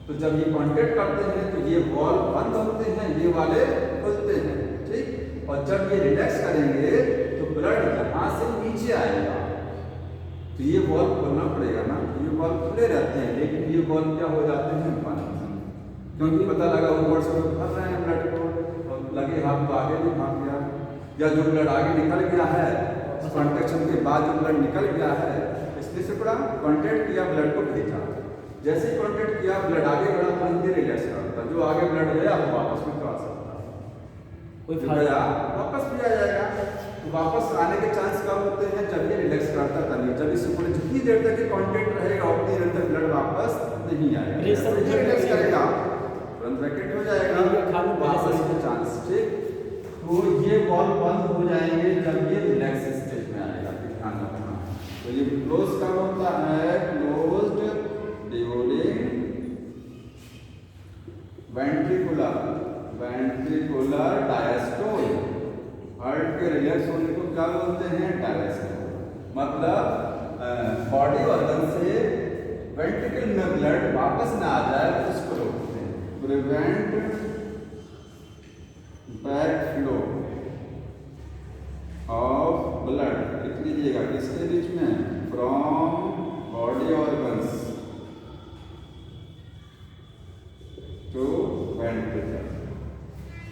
तो जब ये कॉन्ट्रैक्ट करते हैं तो ये वॉल्व बंद होते हैं, ये वाले खुलते हैं, ठीक। और जब ये रिलैक्स करेंगे तो ब्लड यहाँ से नीचे आएगा, तो ये वॉल्व खोलना पड़ेगा ना, ये वॉल्व खुले रहते हैं, लेकिन ये वॉल्व क्या हो जाते हैं? बंद, क्योंकि पता लगा ऊपर से भर रहे हैं ब्लड को, और लगे हाथ तो आगे भी भाग गया, या जो ब्लड आगे निकल गया है कॉन्ट्रैक्शन के बाद जो ब्लड निकल गया है, इसलिए से पूरा कॉन्ट्रैक्ट किया, ब्लड को भेजा, जैसे ही कॉन्ट्रैक्ट किया ब्लड आगे बढ़ा तुरंत ही रिलैक्स करता, जो आगे ब्लड गया वो वापस भी तो आ सकता है, कोई गया वापस भी आ जाएगा। तो वापस आने के चांस कब होते हैं? जब ये रिलैक्स करता तभी, जब इसे पूरे जितनी देर तक ये कॉन्ट्रैक्ट रहेगा उतनी देर तक ब्लड वापस नहीं आएगा, रिलैक्स करेगा तुरंत ब्रैकेट हो जाएगा, वापस के चांस, ठीक। तो ये वॉल्व बंद हो जाएंगे जब ये रिलैक्स स्टेज में आएगा, ध्यान रखना। तो ये क्लोज कब होता है? Closed during ventricular diastole. Heart के रिलैक्स होने को क्या बोलते हैं? डायस्टोल। मतलब बॉडी ऑर्गन से वेंट्रिकल में ब्लड वापस ना आ जाए तो इसको रोकते हैं, prevent back flow of blood, लिख लीजिएगा किसके बीच में? From body organs to ventricle.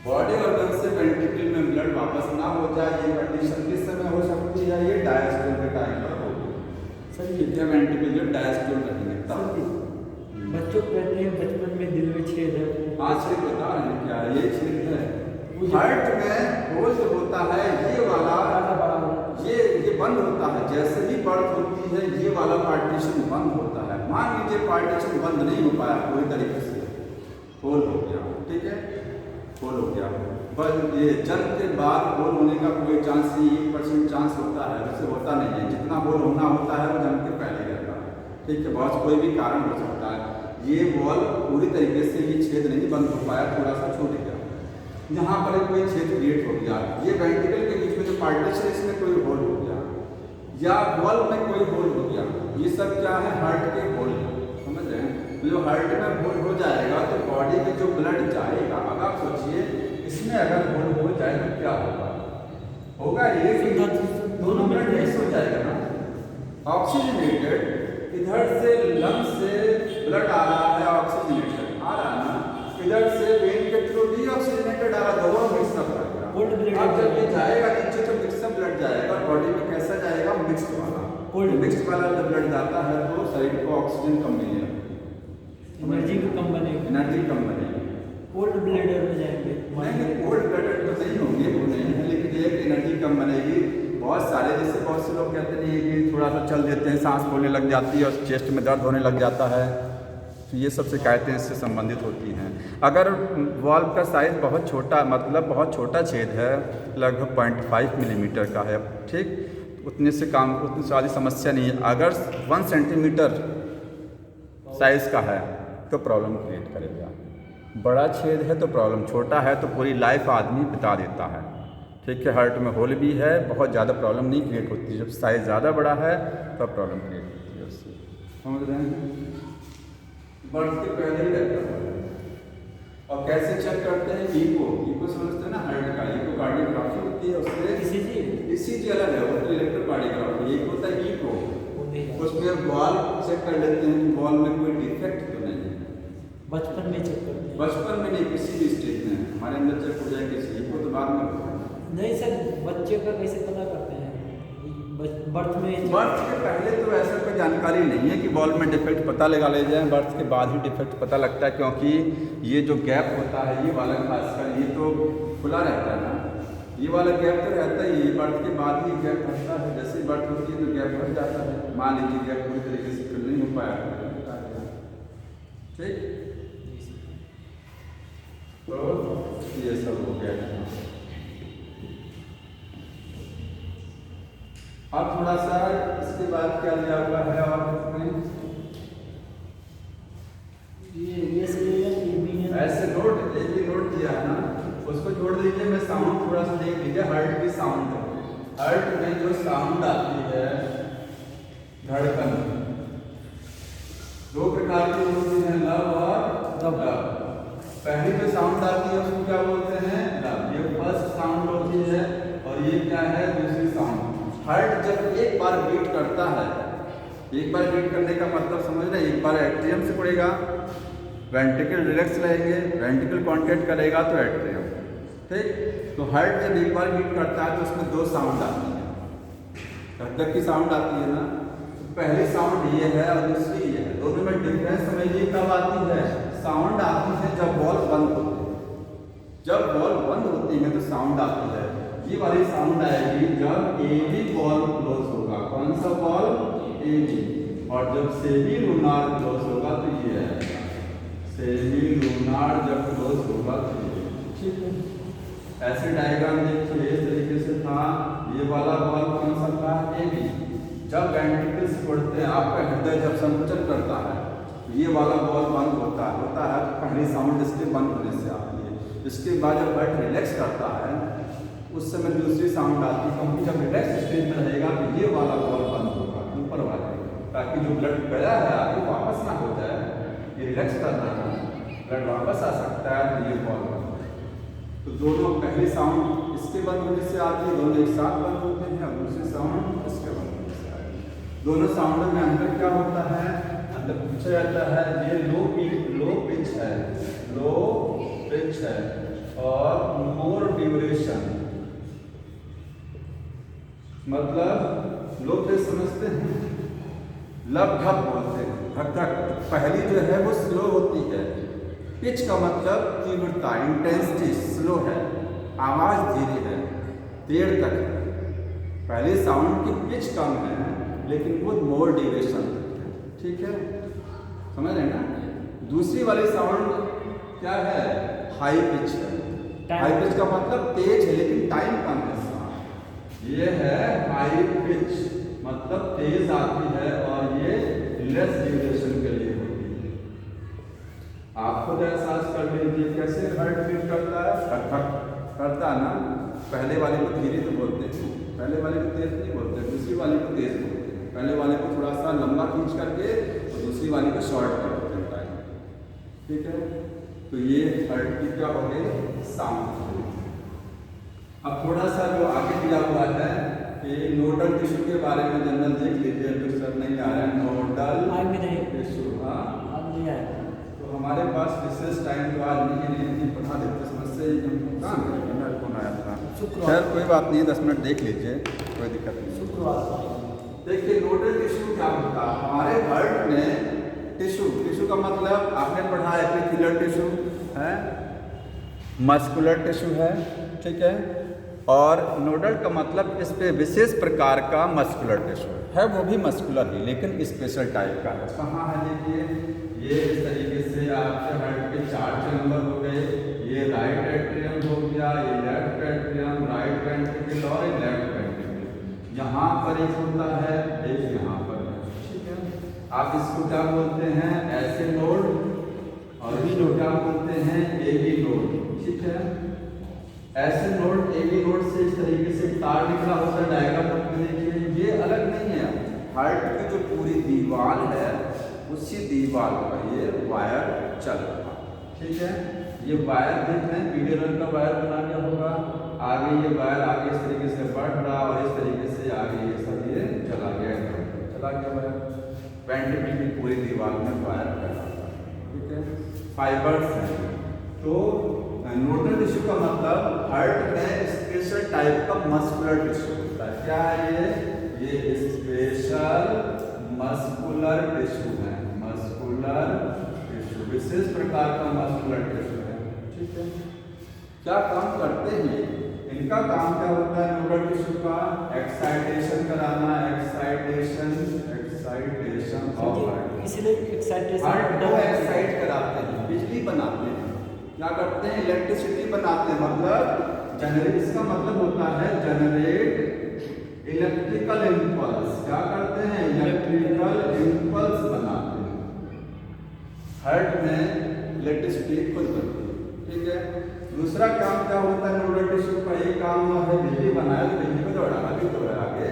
Body organ से वेंट्रिकल में ब्लड वापस ना हो जाए, ये कंडीशन किस समय हो सकती है? ये डायस्टोल के टाइम पर होगी, सही है। वेंट्रिकल जब डायस्टोल रहेंगे तब। बच्चों कहते हैं बचपन में दिल में छेद है, आज से बता रहे हैं क्या ये छेद है? हार्ट में होल जो होता है ये वाला, ये बंद होता है, जैसे ही बर्थ होती है ये वाला पार्टीशन बंद होता है। मान लीजिए पार्टीशन बंद नहीं हो पाया पूरी तरीके से, होल हो गया, ठीक है, होल हो गया, पर ये जन्म के बाद होल होने का कोई चांस नहीं, 1% चांस होता है, वैसे होता नहीं है। जितना होल होना होता है वो जन्म के पहले रहता है, ठीक है। बहुत कोई भी कारण हो सकता है, ये वॉल पूरी तरीके से ये छेद नहीं बंद हो पाया, थोड़ा सा छूट गया, यहाँ पर कोई छेद क्रिएट हो गया, ये वेंट्रिकल के बीच में जो पार्टीशन इसमें कोई होल हो गया, या वॉल में कोई होल हो गया, ये सब क्या है? हार्ट के होल, समझ रहे हैं। तो जो हार्ट में होल हो जाएगा तो बॉडी में जो ब्लड जाएगा, अब आप सोचिए इसमें अगर होल हो जाए तो क्या होगा ये कि दोनों ब्लड मिक्स हो जाएगा ना। ऑक्सीजनेटेड, इधर से लंग्स से ब्लड आ रहा है, ऑक्सीजनेटेड आ रहा है ना, इधर से वेन के थ्रू डीऑक्सीजनेटेड आ रहा, दोनों मिक्सअप रहेगा। अब जब ये जाएगा नीचे तो मिक्सअप ब्लड जाएगा, बॉडी में कैसा जाएगा, मिक्स्ड वाला। मिक्स्ड वाला जब ब्लड जाता है तो शरीर को ऑक्सीजन कम मिलेगा, एनर्जी भी कम बनेगी, एनर्जी कम बनेगी। कोल्ड ब्लडेड हो जाएंगे। नहीं, कोल्ड ब्लडेड तो नहीं होंगे, वो नहीं है, लेकिन ये एनर्जी कम बनेगी। बहुत सारे, जैसे बहुत से लोग कहते हैं कि थोड़ा सा चल देते हैं, सांस फूलने लग जाती है और चेस्ट में दर्द होने लग जाता है, तो ये सब शिकायतें इससे संबंधित होती हैं। अगर वाल्व का साइज़ बहुत छोटा, मतलब बहुत छोटा छेद है, लगभग 0.5 मिलीमीटर का है, ठीक, उतने से काम, उतनी सारी समस्या नहीं है। अगर 1 सेंटीमीटर साइज़ का है तो प्रॉब्लम क्रिएट करेगा। बड़ा छेद है तो प्रॉब्लम, छोटा है तो पूरी लाइफ आदमी बिता देता है, ठीक है। हार्ट में होल भी है, बहुत ज़्यादा प्रॉब्लम नहीं क्रिएट होती है। जब साइज़ ज़्यादा बड़ा है तब प्रॉब्लम क्रिएट होती है उससे, समझ रहे हैं। बर्थ के पहले ही रहता है। और कैसे चेक करते हैं, ईको समझते हैं ना, हार्ट का इकोकार्डियोग्राफी होती है, उससे ईसीजी अलग है, वो तो इलेक्ट्रोकार्डियोग्राफी। एक होता है ईको, उसमें वॉल्व चेक कर लेते हैं कि वॉल्व में कोई डिफेक्ट तो नहीं है। बचपन में चेक करते हैं, बचपन में नहीं, किसी भी स्टेज में हमारे अंदर चेक हो जाए किसी, ईको तो बाद में होता है। नहीं सर, बच्चे का कैसे पता करते हैं, बर्थ में? बर्थ के पहले तो ऐसा कोई जानकारी नहीं है कि वॉल्व में डिफेक्ट पता लगा ले जाए, बर्थ के बाद ही डिफेक्ट पता लगता है, क्योंकि ये जो गैप होता है, ये वाला खासकर, ये तो खुला रहता है ना, ये वाला गैप तो रहता ही है, बर्थ के बाद ही गैप बनता है। जैसे बर्थ होती है तो गैप बन जाता है, मान लीजिए गैप पूरी तरीके से फिल नहीं हो पाया, ठीक, तो ये सब हो गया। अब थोड़ा सा इसके बाद क्या लिया हुआ है, और ऐसे नोट, एक ही नोट दिया है ना, उसको जोड़ दीजिए। मैं साउंड थोड़ा सा देख लीजिए, हार्ट की साउंड, हार्ट में जो साउंड आती है, धड़कन, दो प्रकार की होती है, लव और लव। पहली जो साउंड आती है उसको क्या बोलते हैं, लव, ये फर्स्ट साउंड होती है, और ये क्या है, दूसरी साउंड। हार्ट जब एक बार बीट करता है, एक बार बीट करने का मतलब समझ रहे हैं, एक बार एट्रियम से पड़ेगा, वेंट्रिकल रिलैक्स रहेंगे, वेंट्रिकल कॉन्ट्रैक्ट करेगा तो एट्रियम, ठीक। तो हार्ट जब एक बार बीट करता है तो उसमें दो साउंड आती है, धक की साउंड आती है ना, तो पहली साउंड ये है और दूसरी ये है। दोनों में डिफरेंस समझिए कब आती है, साउंड आती है जब बॉल बंद होती है, जब बॉल बंद होती है तो साउंड आती है। ये वाली साउंड आएगी जब एबी बॉल क्लोज होगा, कौन सा बॉल, एबी, और जब सेमी लूनार क्लोज होगा तो ये आएगा, सेमी लूनार जब क्लोज होगा तो ये, ठीक है। ऐसे डायग्राम देखिए, इस तरीके से था, ये वाला बॉल कौन सा था, एबी, जब वेंट्रिकल्स बढ़ते हैं, आपका हृदय जब संकुचन करता है, ये वाला बॉल बंद होता है, पहली साउंड इसके बंद होने से आती है। इसके बाद जब हार्ट रिलैक्स करता है उस समय दूसरी साउंड आती है, क्योंकि जब रिलैक्स स्टेज में रहेगा तो ये वाला बॉल बंद होगा, ऊपर वाले, ताकि जो ब्लड गया है आपको वापस ना हो जाए, ये रिलैक्स करना है, ब्लड वापस आ सकता है, तो ये बॉल बंद है। तो दोनों, पहली साउंड इसके बंद होने से आती है, दोनों एक साथ बंद होते हैं, और दूसरी साउंड इसके बंद होने से आती है। दोनों साउंड में अंतर क्या होता है, अंदर पूछा जाता है, ये लो पिच है, लो पिच है, और मोर ड्यूरेशन, मतलब लो पिच समझते हैं, लब धक बोलते हैं, धक धक, पहली जो है वो स्लो होती है, पिच का मतलब तीव्रता, इंटेंसिटी, स्लो है, आवाज धीरे है, देर तक है। पहले साउंड की पिच कम है लेकिन वो मोर ड्यूरेशन तक है, ठीक है, समझ रहे हैं ना। दूसरी वाली साउंड क्या है, हाई पिच है, हाई पिच का मतलब तेज है लेकिन टाइम कम है। ये है हाई पिच, मतलब तेज आती है, और ये लेस ड्यूरेशन के लिए होती है। आप खुद एहसास कर लीजिए कैसे हार्ट बीट करता है, धक धक करता है ना। पहले वाले को धीरे तो बोलते हैं, पहले वाले को तेज नहीं बोलते, दूसरी वाले को तेज बोलते हैं। पहले वाले को थोड़ा सा लंबा खींच करके और दूसरी वाली को शॉर्ट कर देते हैं टाइम। ठीक है, तो ये हार्ट की क्या हो गई साउंड। अब थोड़ा सा जो आगे दिया हुआ है कि नोडल टिश्यू के बारे में जनरल देख लीजिए, तो सर नहीं आ रहा है नोडल टिश्यू। हाँ तो हमारे पास विशेष टाइम तो आज नहीं पढ़ा देते समस्या ही हम कहाँ कौन आया था। खैर कोई बात नहीं, 10 मिनट देख लीजिए, कोई दिक्कत नहीं। देखिए नोडल टिश्यू क्या होता है हमारे हार्ट में। टिश्यू का मतलब आपने पढ़ा है एपिथेलियल टिश्यू है, मस्कुलर टिश्यू है, ठीक है, और नोडल का मतलब इस पे विशेष प्रकार का मस्कुलर टिश्यू है, वो भी मस्कुलर ही लेकिन स्पेशल टाइप का है। कहाँ है देखिए, ये इस तरीके से आपके हार्ट के 4 चैम्बर हो गए। ये राइट एट्रियम हो गया, ये लेफ्ट एट्रियम, राइट वेंट्रिकल और ये लेफ्ट वेंट्रिकल। यहाँ पर एक होता है, एक यहाँ पर है, ठीक है। आप इसको क्या बोलते हैं ऐसे नोड, और इसको क्या बोलते हैं एबी नोड, ठीक है। ऐसे नोड एबी नोड से इस तरीके से तार निकला होता है डायग्राम में देखिए। ये अलग नहीं है, हार्ट की जो पूरी दीवार है उसी दीवार पर ये वायर चल रहा है, ठीक है। ये वायर देख रहे हैं, पीले रंग का वायर बना दिया होगा, आगे ये वायर आगे इस तरीके से बढ़ रहा और इस तरीके से आगे ये सब ये चला गया वायर। वेंट्रिकल की पूरी दीवार में वायर फैला, ठीक है, फाइबर्स हैं। तो नोडल टिश्यू का मतलब हार्ट में स्पेशल टाइप का मस्कुलर टिश्यू होता है। क्या है ये स्पेशल मस्कुलर टिश्यू है, मस्कुलर टिश्यू विशेष प्रकार का मस्कुलर टिश्यू है, ठीक है। क्या काम करते हैं इनका, काम क्या होता है नोडल टिश्यू का, एक्साइटेशन कराना, एक्साइटेशन ऑफ हार्ट, इसलिए एक्साइटेशन हार्ट को एक्साइट कराते हैं, बिजली बनाते हैं, क्या करते हैं इलेक्ट्रिसिटी बनाते हैं, मतलब जनरेट, इसका मतलब होता है जनरेट इलेक्ट्रिकल इम्पल्स। क्या करते हैं इलेक्ट्रिकल इम्पल्स बनाते हैं, हार्ट में इलेक्ट्रिसिटी खुद बनती है, ठीक है। दूसरा काम क्या होता है नोडल टिश्यू का, एक काम है बिजली बनाया तो बिजली को दौड़ाना भी तो है, आगे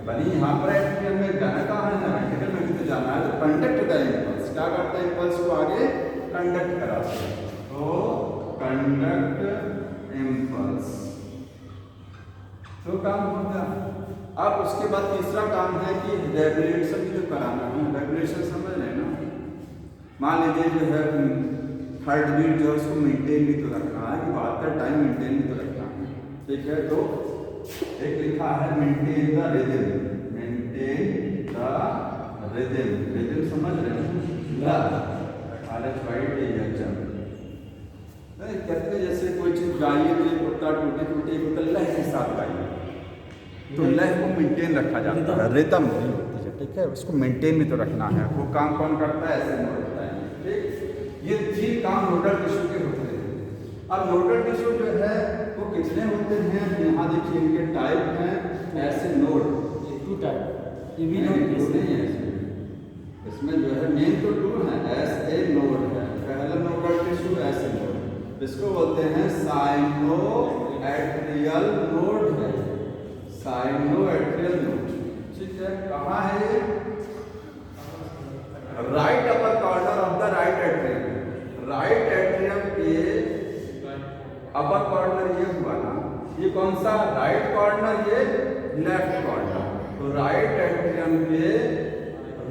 बनी यहाँ पर एट्रियम में जाना कहाँ है वेंट्रिकल में भी तो जाना है, तो कंडक्ट द इम्पल्स, क्या करता है इम्पल्स को आगे कंडक्ट कराते हैं, तो कंडक्ट इम्पल्स तो काम हो गया। अब उसके बाद तीसरा काम है कि रेगुलेशन भी तो कराना है, रेगुलेशन समझ रहे हैं ना। मान लीजिए जो है हार्ट बीट जो है उसको मेंटेन भी तो रखना है, कि बात टाइम मेंटेन भी तो रखना है, ठीक है। तो एक लिखा है maintain the rhythm, maintain the rhythm, rhythm समझ रहे हैं, कहते हैं जैसे कोई चीज गाइए तो एक होता टूटे टूटे एक होता लय के साथ गाइए, तो लय को मेंटेन रखा जाता है, रिदम भी होती है, ठीक है, उसको मेंटेन भी तो रखना है। वो काम कौन करता है, ऐसे नोट होता है, ठीक। ये 3 काम नोडल टिश्यू के होते हैं। अब नोडल टिश्यू जो है वो कितने होते हैं, यहाँ देखिए इनके टाइप हैं, ऐसे नोड 2 टाइप, ये भी नोड नहीं है इसमें जो है मेन तो 2 है, ऐसे नोड है, पहला नोडल टिश्यू ऐसे नोड, इसको बोलते हैं साइनो एट्रियल नोड है, साइनो एट्रियल नोड, ठीक है। कहाँ है ये, right upper corner of the right atrium, right atrium के अपर कॉर्नर ये हुआ ना, ये कौन सा राइट कॉर्नर, ये लेफ्ट कॉर्नर, तो राइट एट्रियम के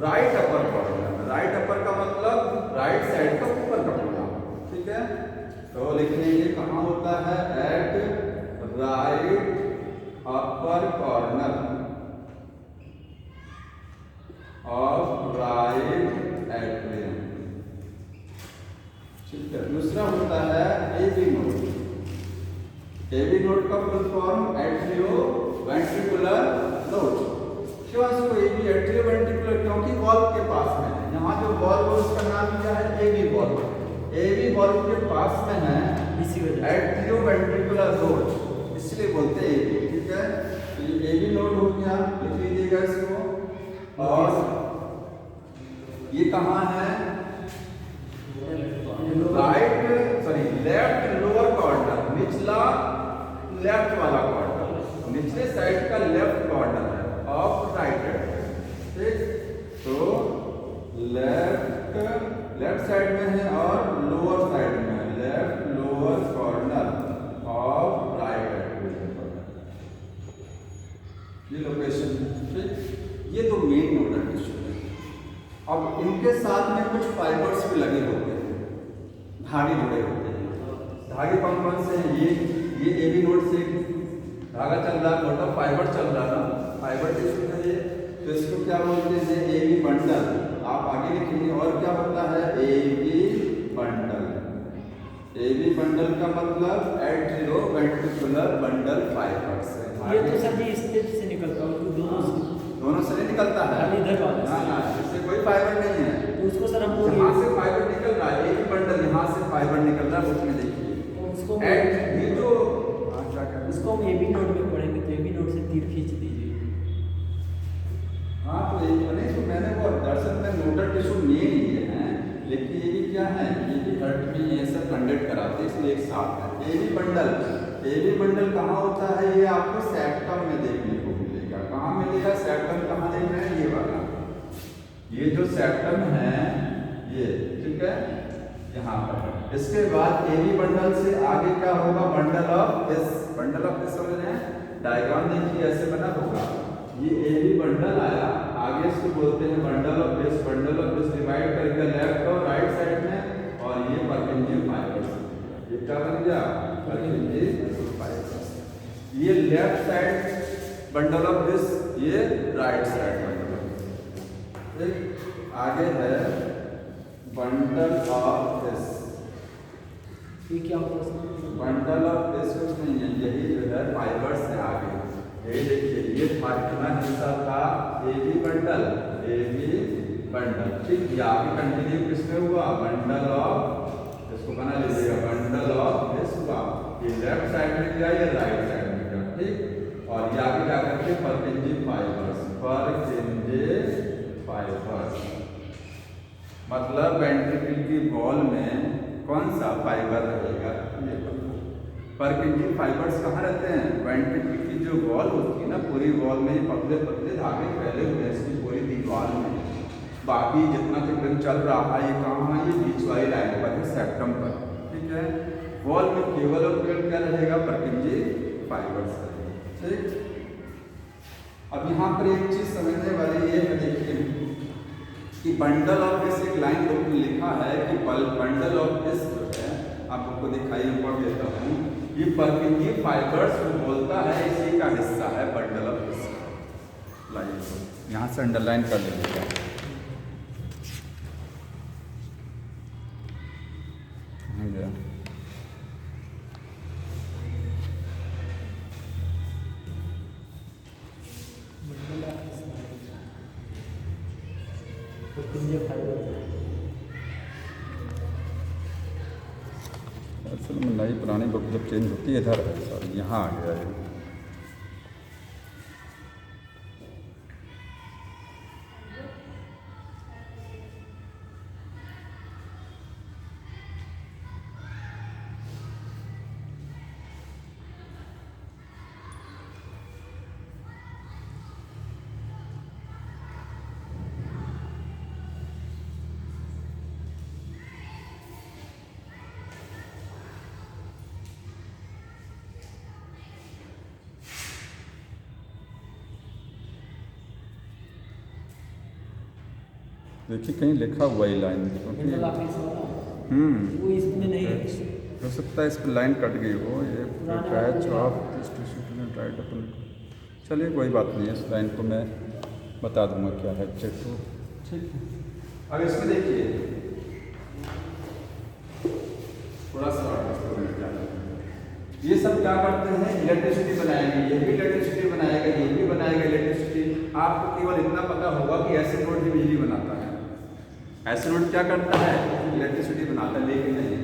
right upper corner, right upper का मतलब राइट साइड का ऊपर का पूरा, ठीक है। तो लिखने ये कहाँ होता है, at right upper corner of right atrium, ठीक है। दूसरा होता है एबी नोड, एबी नोड का full form atrio ventricular node. क्यों इसको एबी एट्रियो वेंट्रिकुलर, क्योंकि वॉल्व के पास में है, यहाँ जो वॉल्व है उसका नाम क्या है एबी वॉल्व, एबी वॉल्व के पास में है इसी वजह एट्रियो वेंट्रिकुलर नोड, इसलिए बोलते हैं एबी, ठीक है। तो ये एबी नोड हो गया, लिख लीजिएगा इसको। और ये कहाँ है, right sorry left lower corner, निचला लेफ्ट वाला कॉर्नर, निचले साइड का लेफ्ट कॉर्नर है ऑफ राइट एट्रियम, ठीक। तो लेफ्ट साइड में है और ये लोकेशन, ठीक। ये तो मेन नोडल टिश्यू है। अब इनके साथ में कुछ फाइबर्स भी लगे होते हैं, धागे जुड़े होते हैं। धागे कौन कौन से हैं? ये एबी नोड से धागा चल रहा है, मोटा फाइबर चल रहा है ना, फाइबर टिश्यू है ये। तो इसको क्या बोलते हैं? AV bundle. आप आगे लिखेंगे। और क्या होता है? AB bundle. एबी बंडल का मतलब एट्रियोवेंट्रिकुलर बंडल फाइबर्स है। ये तो सर जी स्टेज से निकलता है, दोनों से नहीं निकलता है। इधर वाले हाँ हाँ, इससे कोई फाइबर नहीं है। तो उसको सर हम यहाँ से फाइबर निकल रहा है, एबी बंडल यहाँ से फाइबर निकल रहा है, उसमें देखिए उसको ये जो क्या कर इसको हम एबी नोड में पढ़ेंगे, तो एबी नोड से तीर खींच दीजिए। हाँ, तो नहीं तो मैंने वो दरअसल में नोडल टिश्यू मेन लिए हैं, लेकिन ये भी क्या है, ये भी हर्ट में ये सब कंडक्ट कराते हैं, इसलिए एक साथ है। एबी बंडल कहाँ होता है? ये आपको सेप्टम में देखने को मिलेगा। कहाँ मिलेगा सेप्टम? कहाँ देख रहे हैं? ये वाला, ये जो सेप्टम है ये, ठीक है, यहाँ पर। इसके बाद एबी बंडल से आगे क्या होगा? Bundle of His. Bundle of this समझ रहे हैं? डायग्राम देखिए ऐसे बना होगा। ये एबी बंडल आया, आगे इसको बोलते हैं bundle of His. Bundle of His divide करके लेफ्ट और राइट साइड में, और ये परपेंडिकुलर फाइबर्स। ये क्या बन गया? Perpendicular fibres. ये left side bundle of His, ये right side bundle of His. ठीक, आगे है बंडल ऑफ दिस। ये क्या होता है? बंडल ऑफ दिस कुछ नहीं है, यही जो है फाइबर्स है आगे। ये देखिए, ये कितना हिस्सा था? एबी बंडल, ठीक। ये आगे कंटिन्यू किसमें हुआ? बंडल ऑफ, इसको बना लीजिएगा, बंडल ऑफ दिस हुआ। ये लेफ्ट साइड में गया, ये राइट साइड में गया, ठीक। और ये आगे जाकर के परपेंडिकुलर फाइबर्स, मतलब वेंट्रिकल की वॉल में कौन सा फाइबर रहेगा? ये परपेंडिकुलर फाइबर्स कहाँ रहते हैं? वेंट्रिकल की जो वॉल होती है ना, पूरी वॉल में पतले पतले धागे फैले हुए हैं इसकी पूरी दीवार में। बाकी जितना चिकन चल रहा है ये कहाँ है? ये बीच वाली लाइन पर है, सेप्टम पर, ठीक है। वॉल में केवल और केवल क्या रहेगा? परपेंडिकुलर फाइबर्स रहेगा, ठीक। अब यहाँ पर एक चीज समझने वाली ये है, देखिए कि बंडल ऑफ दिस, एक लाइन बुक में लिखा है कि बंडल ऑफ दिस जो है, आपको दिखाई पड़ देता हूँ, ये परपेंडिकुलर फाइबर्स को बोलता है, इसी का हिस्सा है बंडल ऑफ दिस। लाइन को यहाँ से अंडरलाइन कर लीजिएगा। असल में नई पुरानी बुक जब चेंज होती है इधर है, सॉरी यहाँ आ गया है। देखिए कहीं लिखा हुआ ही लाइन, वो इसमें नहीं है। हो सकता है इस पर लाइन कट गई हो, ये पैच ऑफ। चलिए कोई बात नहीं है, इस लाइन को मैं बता दूंगा क्या है, चेक तो ठीक है। अब इसमें देखिए थोड़ा सा ये सब क्या करते हैं? इलेक्ट्रिसिटी बनाएंगे, ये भी इलेक्ट्रिसिटी बनाएगा, ये भी बनाएगा इलेक्ट्रिसिटी। आपको केवल इतना पता होगा कि एसिड नोड ही बिजली बनाता है। एसिड नोड क्या करता है? इलेक्ट्रिसिटी बनाता है, लेकिन नहीं,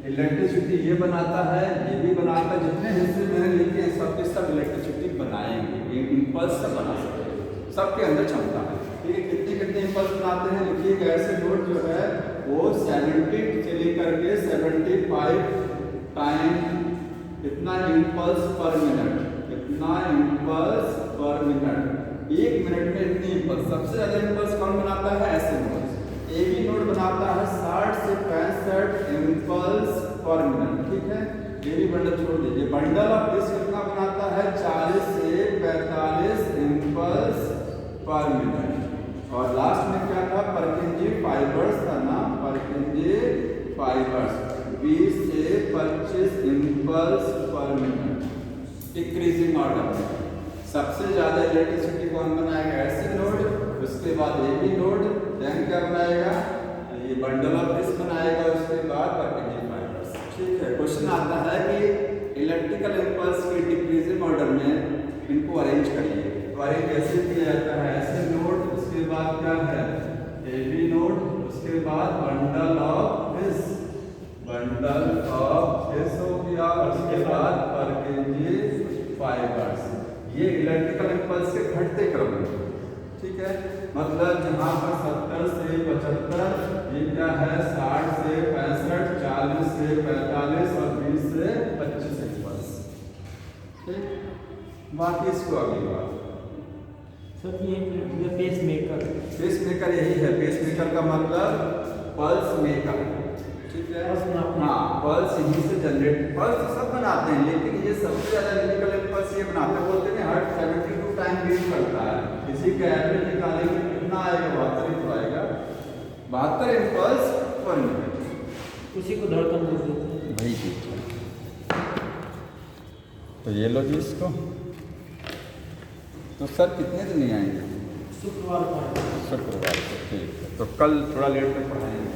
इलेक्ट्रिसिटी ये बनाता है, ये भी बनाता है। जितने हिस्से मैंने लिखे हैं सबके सब इलेक्ट्रिसिटी बनाएंगे, ये इम्पल्स सब बना सकते हैं, सबके अंदर क्षमता है, ठीक है। कितने कितने इम्पल्स बनाते हैं? लिखिए, एसिड नोड जो है वो 70 से लेकर के 75 टाइम इतना इम्पल्स पर मिनट, इतना इम्पल्स पर मिनट, एक मिनट में इतनी इम्पल्स। सबसे ज्यादा इम्पल्स कौन बनाता है? Acid node. एबी नोड बनाता है 60 से 65 इम्पल्स पर मिनट, ठीक है। एबी बंडल छोड़ दीजिए। बंडल ऑफ दिस कितना बनाता है? 40 से 45 इम्पल्स पर मिनट। और लास्ट में क्या था, परकिंजी फाइबर्स था ना, परकिंजी फाइबर्स 20 से 25 इम्पल्स पर मिनट डिक्रीजिंग ऑर्डर में। सबसे ज़्यादा इलेक्ट्रिसिटी कौन बनाएगा, एसिड नोड, उसके बाद एबी नोड, देन क्या बनाएगा, ये बंडल ऑफ दिस बनाएगा, उसके बाद परकिंजी फाइबर्स। ठीक है, क्वेश्चन आता है कि इलेक्ट्रिकल इम्पल्स के डिक्रीजिंग ऑर्डर में इनको अरेंज करिए। तो अरेंज कैसे किया जाता है, एसिड नोड, उसके बाद क्या है एबी नोड, उसके बाद bundle of His, bundle of this हो गया, उसके बाद परकिंजी फाइबर्स। ये इलेक्ट्रिकल इम्पल्स के घटते क्रम में। ठीक है, मतलब यहाँ पर 70 से 75, ये क्या है 60 से 65, 40 से 45 और 20 से 25 इम्पल्स। ठीक, बाकी इसको अगली बात। सर ये पेस मेकर, पेस मेकर यही है, पेस मेकर का मतलब पल्स मेकर। ठीक है, हाँ, पल्स यहीं से जनरेट, पल्स सब बनाते हैं लेकिन ये सबसे ज़्यादा इलेक्ट्रिकल इम्पल्स ये बनाते हैं। बोलते हैं हार्ट 72 टाइम बीट करता है, इसी का एवरेज निकालेंगे कितना आएगा, 72 तो आएगा, 72 इम्पल्स पर मिनट। उसी को धड़कन बोलते हैं वही चीज़। तो ये लो जी इसको। तो सर कितने दिन नहीं आएंगे, शुक्रवार को। शुक्रवार को, ठीक है, तो कल थोड़ा लेट में पढ़ाएंगे।